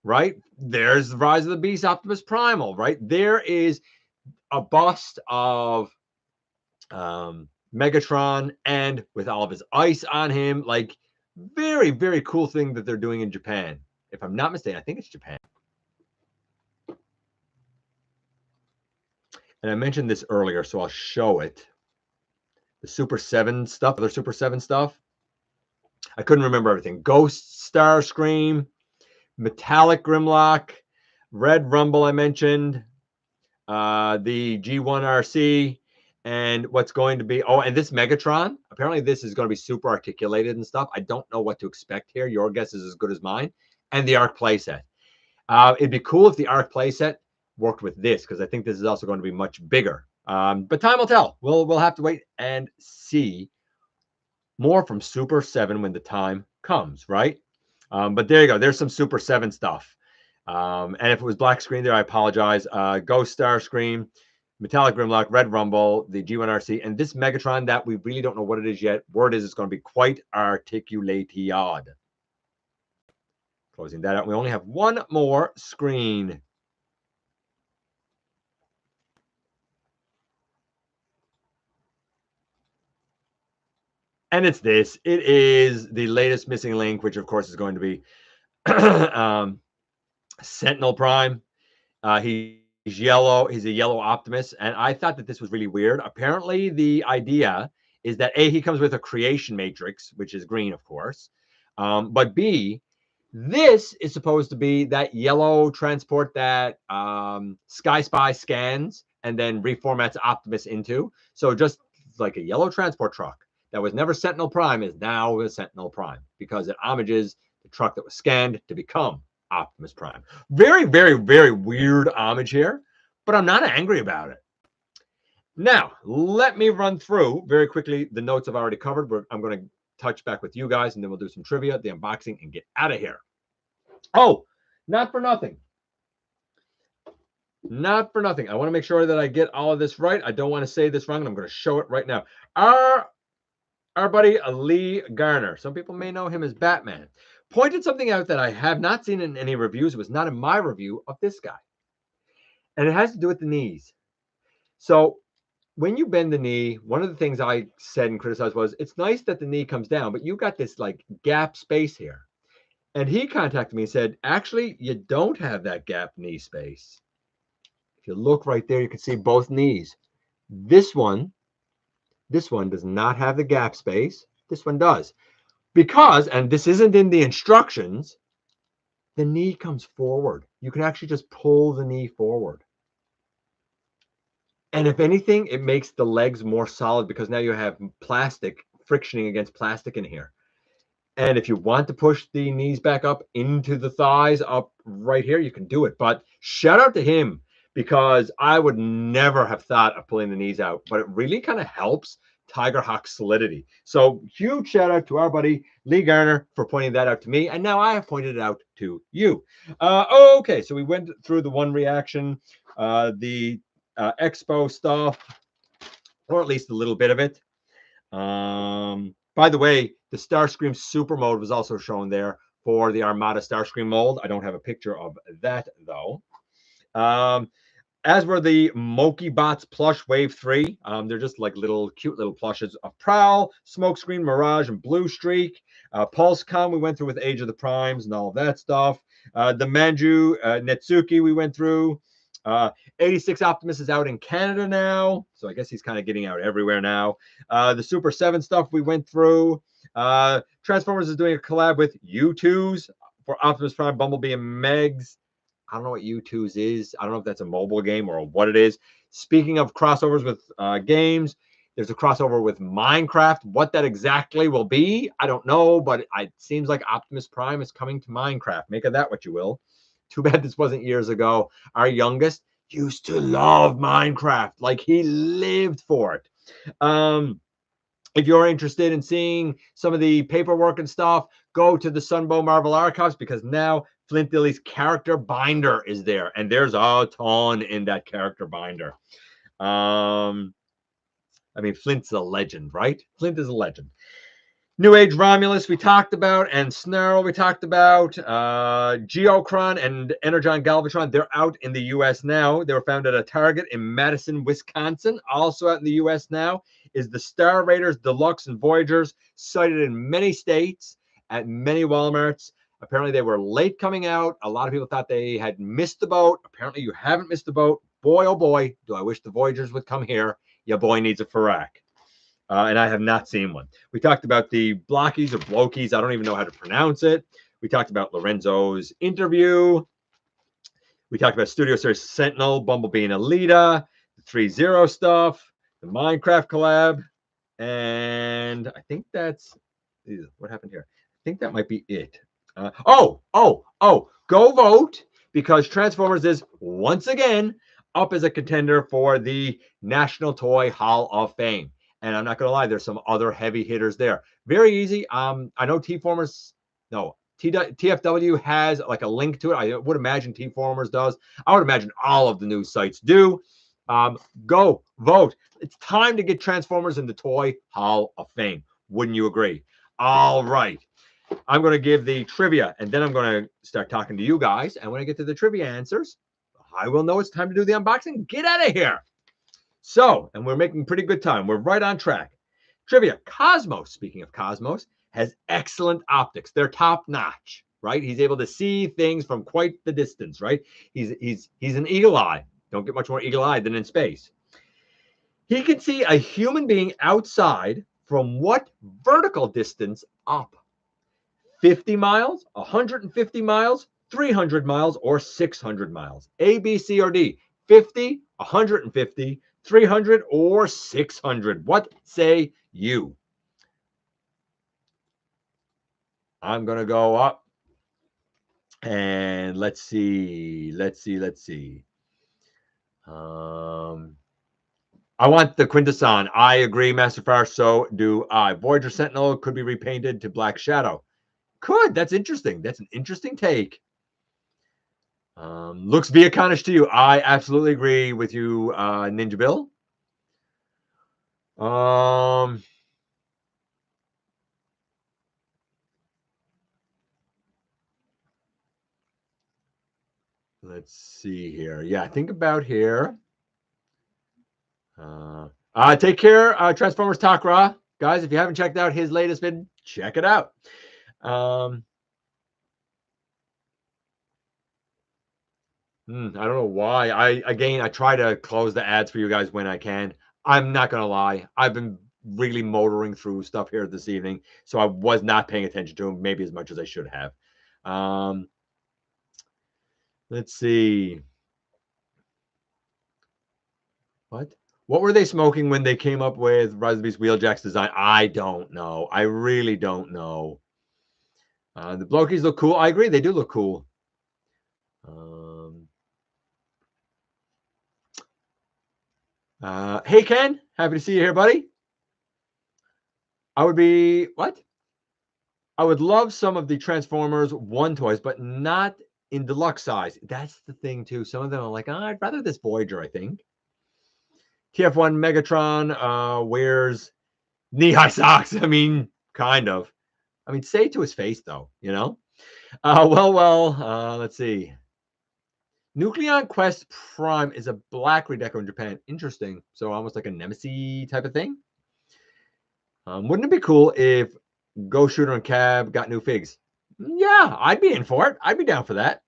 right? There's the Rise of the Beast Optimus Primal, right? There is a bust of Megatron, and with all of his ice on him, like, very, very cool thing that they're doing in Japan. If I'm not mistaken, I think it's Japan. And I mentioned this earlier, so I'll show it. The Super 7 stuff, other Super 7 stuff. I couldn't remember everything. Ghost Starscream, Metallic Grimlock, Red Rumble I mentioned, the G1 RC, And what's going to be, oh, and this Megatron, apparently this is going to be super articulated and stuff. I don't know what to expect here. Your guess is as good as mine. And the Arc playset. It'd be cool if the Arc playset worked with this, because I think this is also going to be much bigger. But time will tell. We'll have to wait and see more from Super 7 when the time comes, right? But there you go. There's some Super 7 stuff. And if it was black screen there, I apologize. Ghost Starscream, Metallic Grimlock, Red Rumble, the G1RC, and this Megatron that we really don't know what it is yet. Word is it's going to be quite articulated. Closing that out. We only have one more screen. And it's this. It is the latest missing link, which of course is going to be Sentinel Prime. He's yellow. He's a yellow Optimus. And I thought that this was really weird. Apparently, the idea is that A, he comes with a creation matrix, which is green, of course. But B, this is supposed to be that yellow transport that Sky Spy scans and then reformats Optimus into. So just like a yellow transport truck that was never Sentinel Prime is now a Sentinel Prime because it homages the truck that was scanned to become Optimus Prime. Very, very, very weird homage here, but I'm not angry about it. Now, let me run through very quickly the notes I've already covered. I'm going to touch back with you guys, and then we'll do some trivia, the unboxing, and get out of here. Oh, not for nothing. Not for nothing. I want to make sure that I get all of this right. I don't want to say this wrong, and I'm going to show it right now. Our buddy Lee Garner, some people may know him as Batman, pointed something out that I have not seen in any reviews. It was not in my review of this guy. And it has to do with the knees. So when you bend the knee, one of the things I said and criticized was, it's nice that the knee comes down, but you got this like gap space here. And he contacted me and said, actually, you don't have that gap knee space. If you look right there, you can see both knees. This one does not have the gap space. This one does. Because, and this isn't in the instructions, the knee comes forward. You can actually just pull the knee forward. And if anything, it makes the legs more solid because now you have plastic frictioning against plastic in here. And if you want to push the knees back up into the thighs up right here, you can do it. But shout out to him because I would never have thought of pulling the knees out, but it really kind of helps Tiger Hawk solidity. So huge shout out to our buddy Lee Garner for pointing that out to me. And now I have pointed it out to you. Okay, so we went through the one reaction, the Expo stuff, or at least a little bit of it. By the way, the Starscream Super Mode was also shown there for the Armada Starscream mold. I don't have a picture of that, though. As were the Moki Bots Plush Wave 3. They're just like cute little plushes of Prowl, Smokescreen, Mirage, and Blue Streak. Pulsecon we went through with Age of the Primes and all of that stuff. The Manju Netsuki we went through. 86 Optimus is out in Canada now, so I guess he's kind of getting out everywhere now. The Super 7 stuff we went through. Transformers is doing a collab with U2s for Optimus Prime, Bumblebee, and Megs. I don't know what U2s is. I don't know if that's a mobile game or what it is. Speaking of crossovers with games, there's a crossover with Minecraft. What that exactly will be, I don't know, but it seems like Optimus Prime is coming to Minecraft. Make of that what you will. Too bad this wasn't years ago. Our youngest used to love Minecraft. Like he lived for it. If you're interested in seeing some of the paperwork and stuff, go to the Sunbow Marvel Archives because now Flint Dille's character binder is there. And there's a ton in that character binder. I mean, Flint's a legend, right? Flint is a legend. New Age Romulus we talked about, and Snarl we talked about. Geocron and Energon Galvatron, they're out in the U.S. now. They were found at a Target in Madison, Wisconsin. Also out in the U.S. now is the Star Raiders Deluxe and Voyagers, cited in many states at many Walmarts. Apparently they were late coming out. A lot of people thought they had missed the boat. Apparently you haven't missed the boat. Boy, oh boy, do I wish the Voyagers would come here. Your boy needs a Farak. And I have not seen one. We talked about the Blockies or Blokies. I don't even know how to pronounce it. We talked about Lorenzo's interview. We talked about Studio Series Sentinel, Bumblebee, and Alita, the 3-0 stuff, the Minecraft collab, and I think that's what happened here. I think that might be it. Go vote, because Transformers is once again up as a contender for the National Toy Hall of Fame. And I'm not gonna lie, there's some other heavy hitters there. Very easy. I know TFW has like a link to it. I would imagine T-Formers does. I would imagine all of the news sites do. Go vote. It's time to get Transformers in the Toy Hall of Fame. Wouldn't you agree? All right. I'm going to give the trivia, and then I'm going to start talking to you guys. And when I get to the trivia answers, I will know it's time to do the unboxing. Get out of here. So, and we're making pretty good time. We're right on track. Trivia. Cosmos, speaking of Cosmos, has excellent optics. They're top notch, right? He's able to see things from quite the distance, right? He's an eagle eye. Don't get much more eagle eye than in space. He can see a human being outside from what vertical distance up? 50 miles, 150 miles, 300 miles, or 600 miles? A, B, C, or D? 50, 150, 300, or 600? What say you? I'm going to go up. And let's see. I want the Quintesson. I agree, Master Far. So do I. Voyager Sentinel could be repainted to Black Shadow. Could. That's interesting. That's an interesting take. Looks Viaconish to you. I absolutely agree with you, Ninja Bill. Let's see here. Yeah, think about here. Take care, Transformers Talk Raw. Guys, if you haven't checked out his latest vid, check it out. I don't know why. I try to close the ads for you guys when I can. I'm not gonna lie. I've been really motoring through stuff here this evening, so I was not paying attention to them maybe as much as I should have. Let's see. What were they smoking when they came up with Rise of the Beast Wheeljack's design? I don't know. I really don't know. The Blokies look cool. I agree. They do look cool. Hey, Ken. Happy to see you here, buddy. I would love some of the Transformers 1 toys, but not in deluxe size. That's the thing, too. Some of them are like, I'd rather this Voyager, I think. TF1 Megatron wears knee-high socks. I mean, kind of. I mean, say it to his face, though, you know? Let's see. Nucleon Quest Prime is a black redeco in Japan. Interesting. So almost like a Nemesis type of thing. Wouldn't it be cool if Ghost Shooter and Cab got new figs? Yeah, I'd be in for it. I'd be down for that.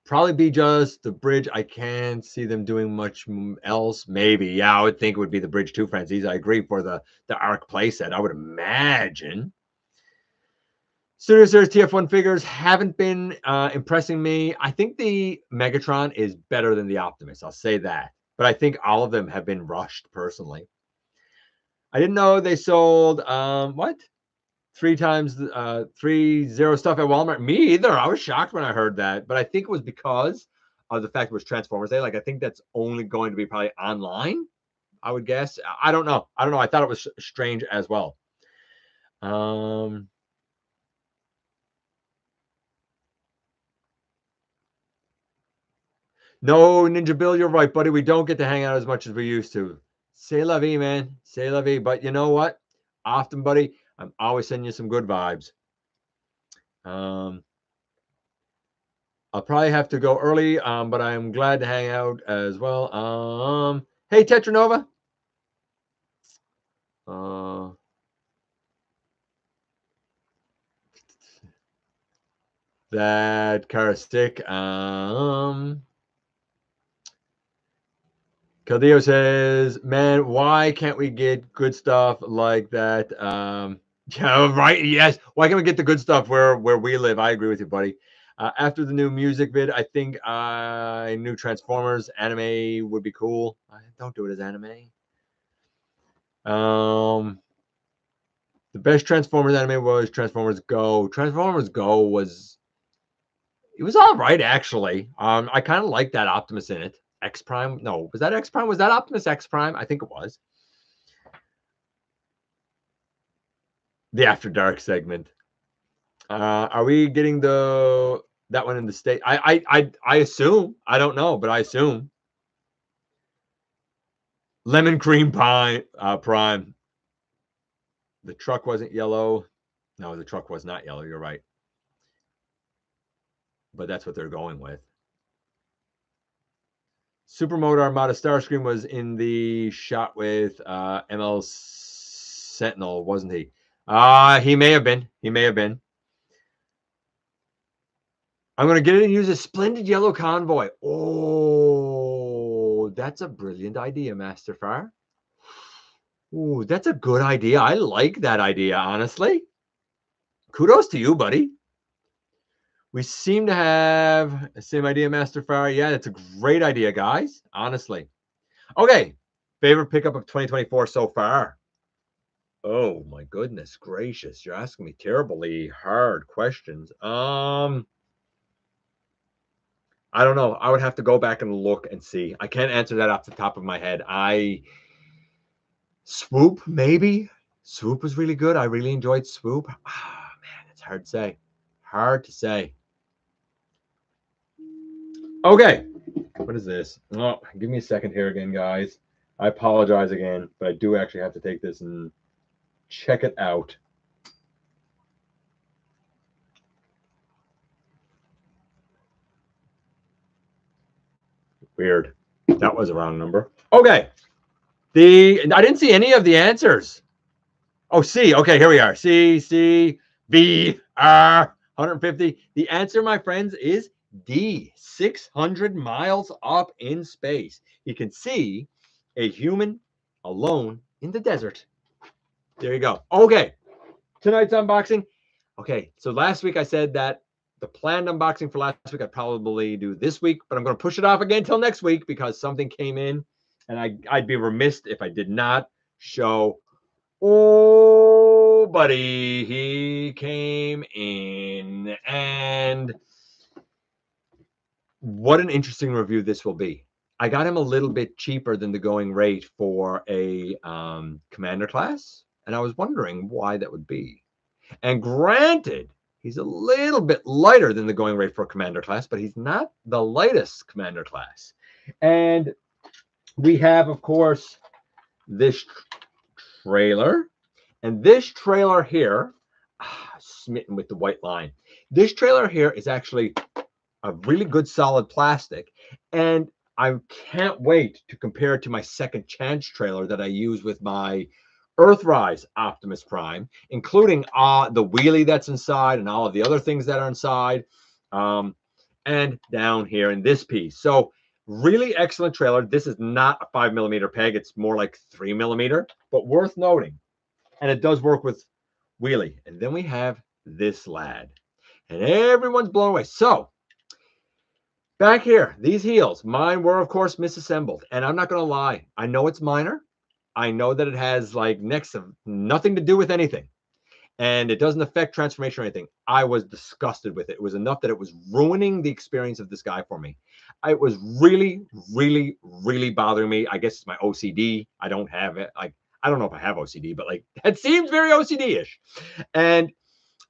Probably be just the bridge. I can't see them doing much else. Maybe. Yeah, I would think it would be the bridge too, Francis. I agree for the ARC playset. I would imagine. Studio Series TF1 figures haven't been impressing me. I think the Megatron is better than the Optimus. I'll say that. But I think all of them have been rushed, personally. I didn't know they sold, 3 times 3-0 stuff at Walmart. Me either. I was shocked when I heard that. But I think it was because of the fact it was Transformers Day. Like, I think that's only going to be probably online, I would guess. I don't know. I thought it was strange as well. No, Ninja Bill, you're right, buddy. We don't get to hang out as much as we used to. C'est la vie, man. C'est la vie. But you know what? Often, buddy, I'm always sending you some good vibes. I'll probably have to go early, but I'm glad to hang out as well. Hey, Tetranova. That car stick. Caldeo says, man, why can't we get good stuff like that? Yeah, right. Yes. Why can't we get the good stuff where we live? I agree with you, buddy. After the new music vid, I think new Transformers anime would be cool. Don't do it as anime. The best Transformers anime was Transformers Go. Transformers Go was all right actually. I kind of like that Optimus in it. X Prime? No, was that X Prime? Was that Optimus X Prime? I think it was. The After Dark segment. Are we getting that one in the state? I assume. I don't know, but I assume. Lemon cream pie prime. The truck wasn't yellow. No, the truck was not yellow. You're right. But that's what they're going with. Supermoto Armada Starscream was in the shot with ML Sentinel, wasn't he? He may have been. He may have been. I'm going to get it and use a splendid yellow convoy. Oh, that's a brilliant idea, Master Far. Ooh, that's a good idea. I like that idea, honestly. Kudos to you, buddy. We seem to have the same idea, Master Far. Yeah, that's a great idea, guys. Honestly. Okay. Favorite pickup of 2024 so far? Oh, my goodness gracious. You're asking me terribly hard questions. I don't know. I would have to go back and look and see. I can't answer that off the top of my head. Swoop, maybe. Swoop was really good. I really enjoyed Swoop. Man, it's hard to say. Hard to say. Okay. What is this? Oh, give me a second here again, guys. I apologize again, but I do actually have to take this and check it out. Weird. That was a wrong number. Okay. I didn't see any of the answers. Oh, C. Okay, here we are. C, V, R, 150. The answer, my friends, is D. 600 miles up in space. You can see a human alone in the desert. There you go. Okay. Tonight's unboxing. Okay, so last week I said that the planned unboxing for last week I'd probably do this week, but I'm going to push it off again until next week because something came in, and I'd be remiss if I did not show. Oh, buddy, he came in, and what an interesting review this will be. I got him a little bit cheaper than the going rate for a commander class, and I was wondering why that would be. And granted, he's a little bit lighter than the going rate for a commander class, but he's not the lightest commander class. And we have, of course, this trailer. And this trailer here, smitten with the white line. This trailer here is actually a really good solid plastic. And I can't wait to compare it to my second chance trailer that I use with my Earthrise Optimus Prime, including the wheelie that's inside and all of the other things that are inside, and down here in this piece. So really excellent trailer. This is not a 5mm peg. It's more like 3mm, but worth noting. And it does work with wheelie. And then we have this lad. And everyone's blown away. So back here, these heels, mine were, of course, misassembled. And I'm not going to lie. I know it's minor. I know that it has like next to nothing to do with anything. And it doesn't affect transformation or anything. I was disgusted with it. It was enough that it was ruining the experience of this guy for me. It was really, really, really bothering me. I guess it's my OCD. I don't have it. Like, I don't know if I have OCD, but like that seems very OCD-ish. And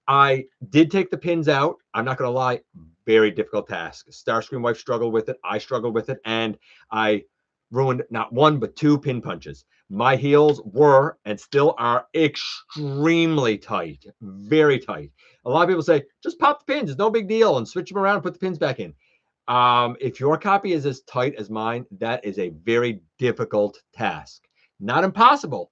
I did take the pins out. I'm not going to lie. Very difficult task. Starscream wife struggled with it. I struggled with it. And I ruined not one, but two pin punches. My heels were and still are extremely tight, very tight. A lot of people say, just pop the pins. It's no big deal and switch them around and put the pins back in. If your copy is as tight as mine, that is a very difficult task. Not impossible,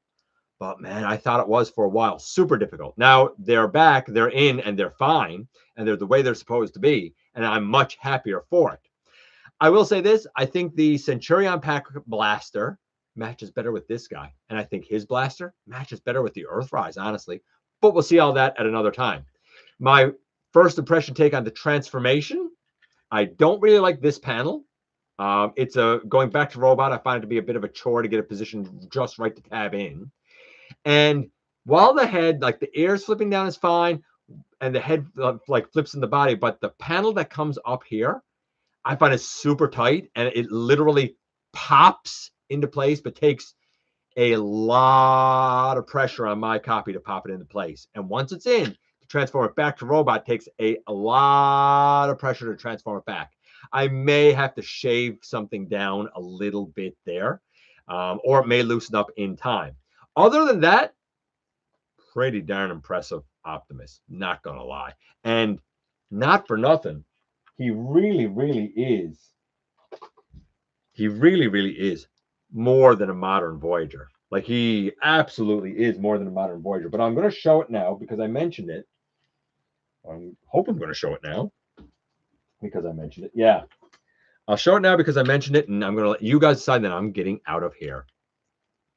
but man, I thought it was for a while. Super difficult. Now they're back, they're in, and they're fine, and they're the way they're supposed to be, and I'm much happier for it. I will say this. I think the Centurion Pack Blaster matches better with this guy. And I think his blaster matches better with the Earthrise, honestly. But we'll see all that at another time. My First impression take on the transformation. I don't really like this panel. It's going back to robot. I find it to be a bit of a chore to get a position just right to tab in. And while the head, like the ears flipping down is fine, and the head like flips in the body, but the panel that comes up here, I find it super tight, and it literally pops into place, but takes a lot of pressure on my copy to pop it into place. And once it's in, to transform it back to robot takes a lot of pressure to transform it back. I may have to shave something down a little bit there, or it may loosen up in time. Other than that, pretty darn impressive Optimus, not gonna lie. And not for nothing, he really, really is. He really, really is more than a modern Voyager. Like, he absolutely is more than a modern Voyager. But I'm going to show it now because I mentioned it. I hope I'm going to show it now because I mentioned it. Yeah. I'll show it now because I mentioned it, and I'm going to let you guys decide that I'm getting out of here.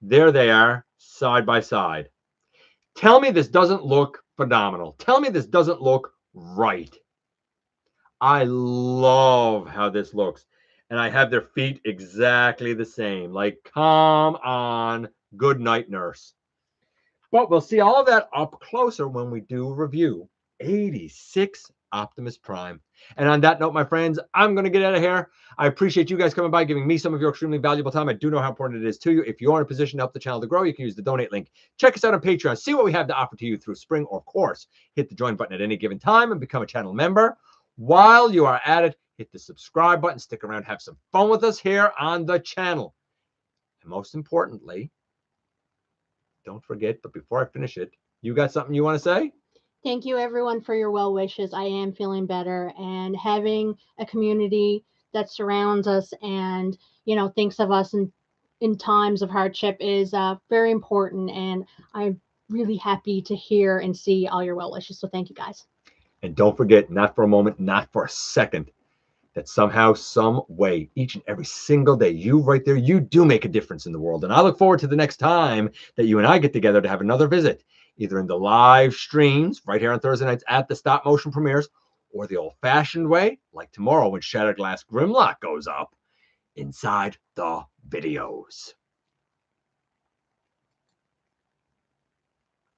There they are, side by side. Tell me this doesn't look phenomenal. Tell me this doesn't look right. I love how this looks. And I have their feet exactly the same. Like, come on, good night, nurse. But we'll see all of that up closer when we do review 86 Optimus Prime. And on that note, my friends, I'm going to get out of here. I appreciate you guys coming by, giving me some of your extremely valuable time. I do know how important it is to you. If you're in a position to help the channel to grow, you can use the donate link. Check us out on Patreon. See what we have to offer to you through spring, or of course, hit the join button at any given time and become a channel member. While you are at it, hit the subscribe button. Stick around, have some fun with us here on the channel. And most importantly, don't forget, but before I finish it, you got something you want to say? Thank you, everyone, for your well wishes. I am feeling better, and having a community that surrounds us and thinks of us in times of hardship is very important. And I'm really happy to hear and see all your well wishes. So thank you, guys. And don't forget, not for a moment, not for a second, that somehow, some way, each and every single day, you right there, you do make a difference in the world. And I look forward to the next time that you and I get together to have another visit, either in the live streams right here on Thursday nights at the stop motion premieres, or the old fashioned way, like tomorrow when Shattered Glass Grimlock goes up inside the videos.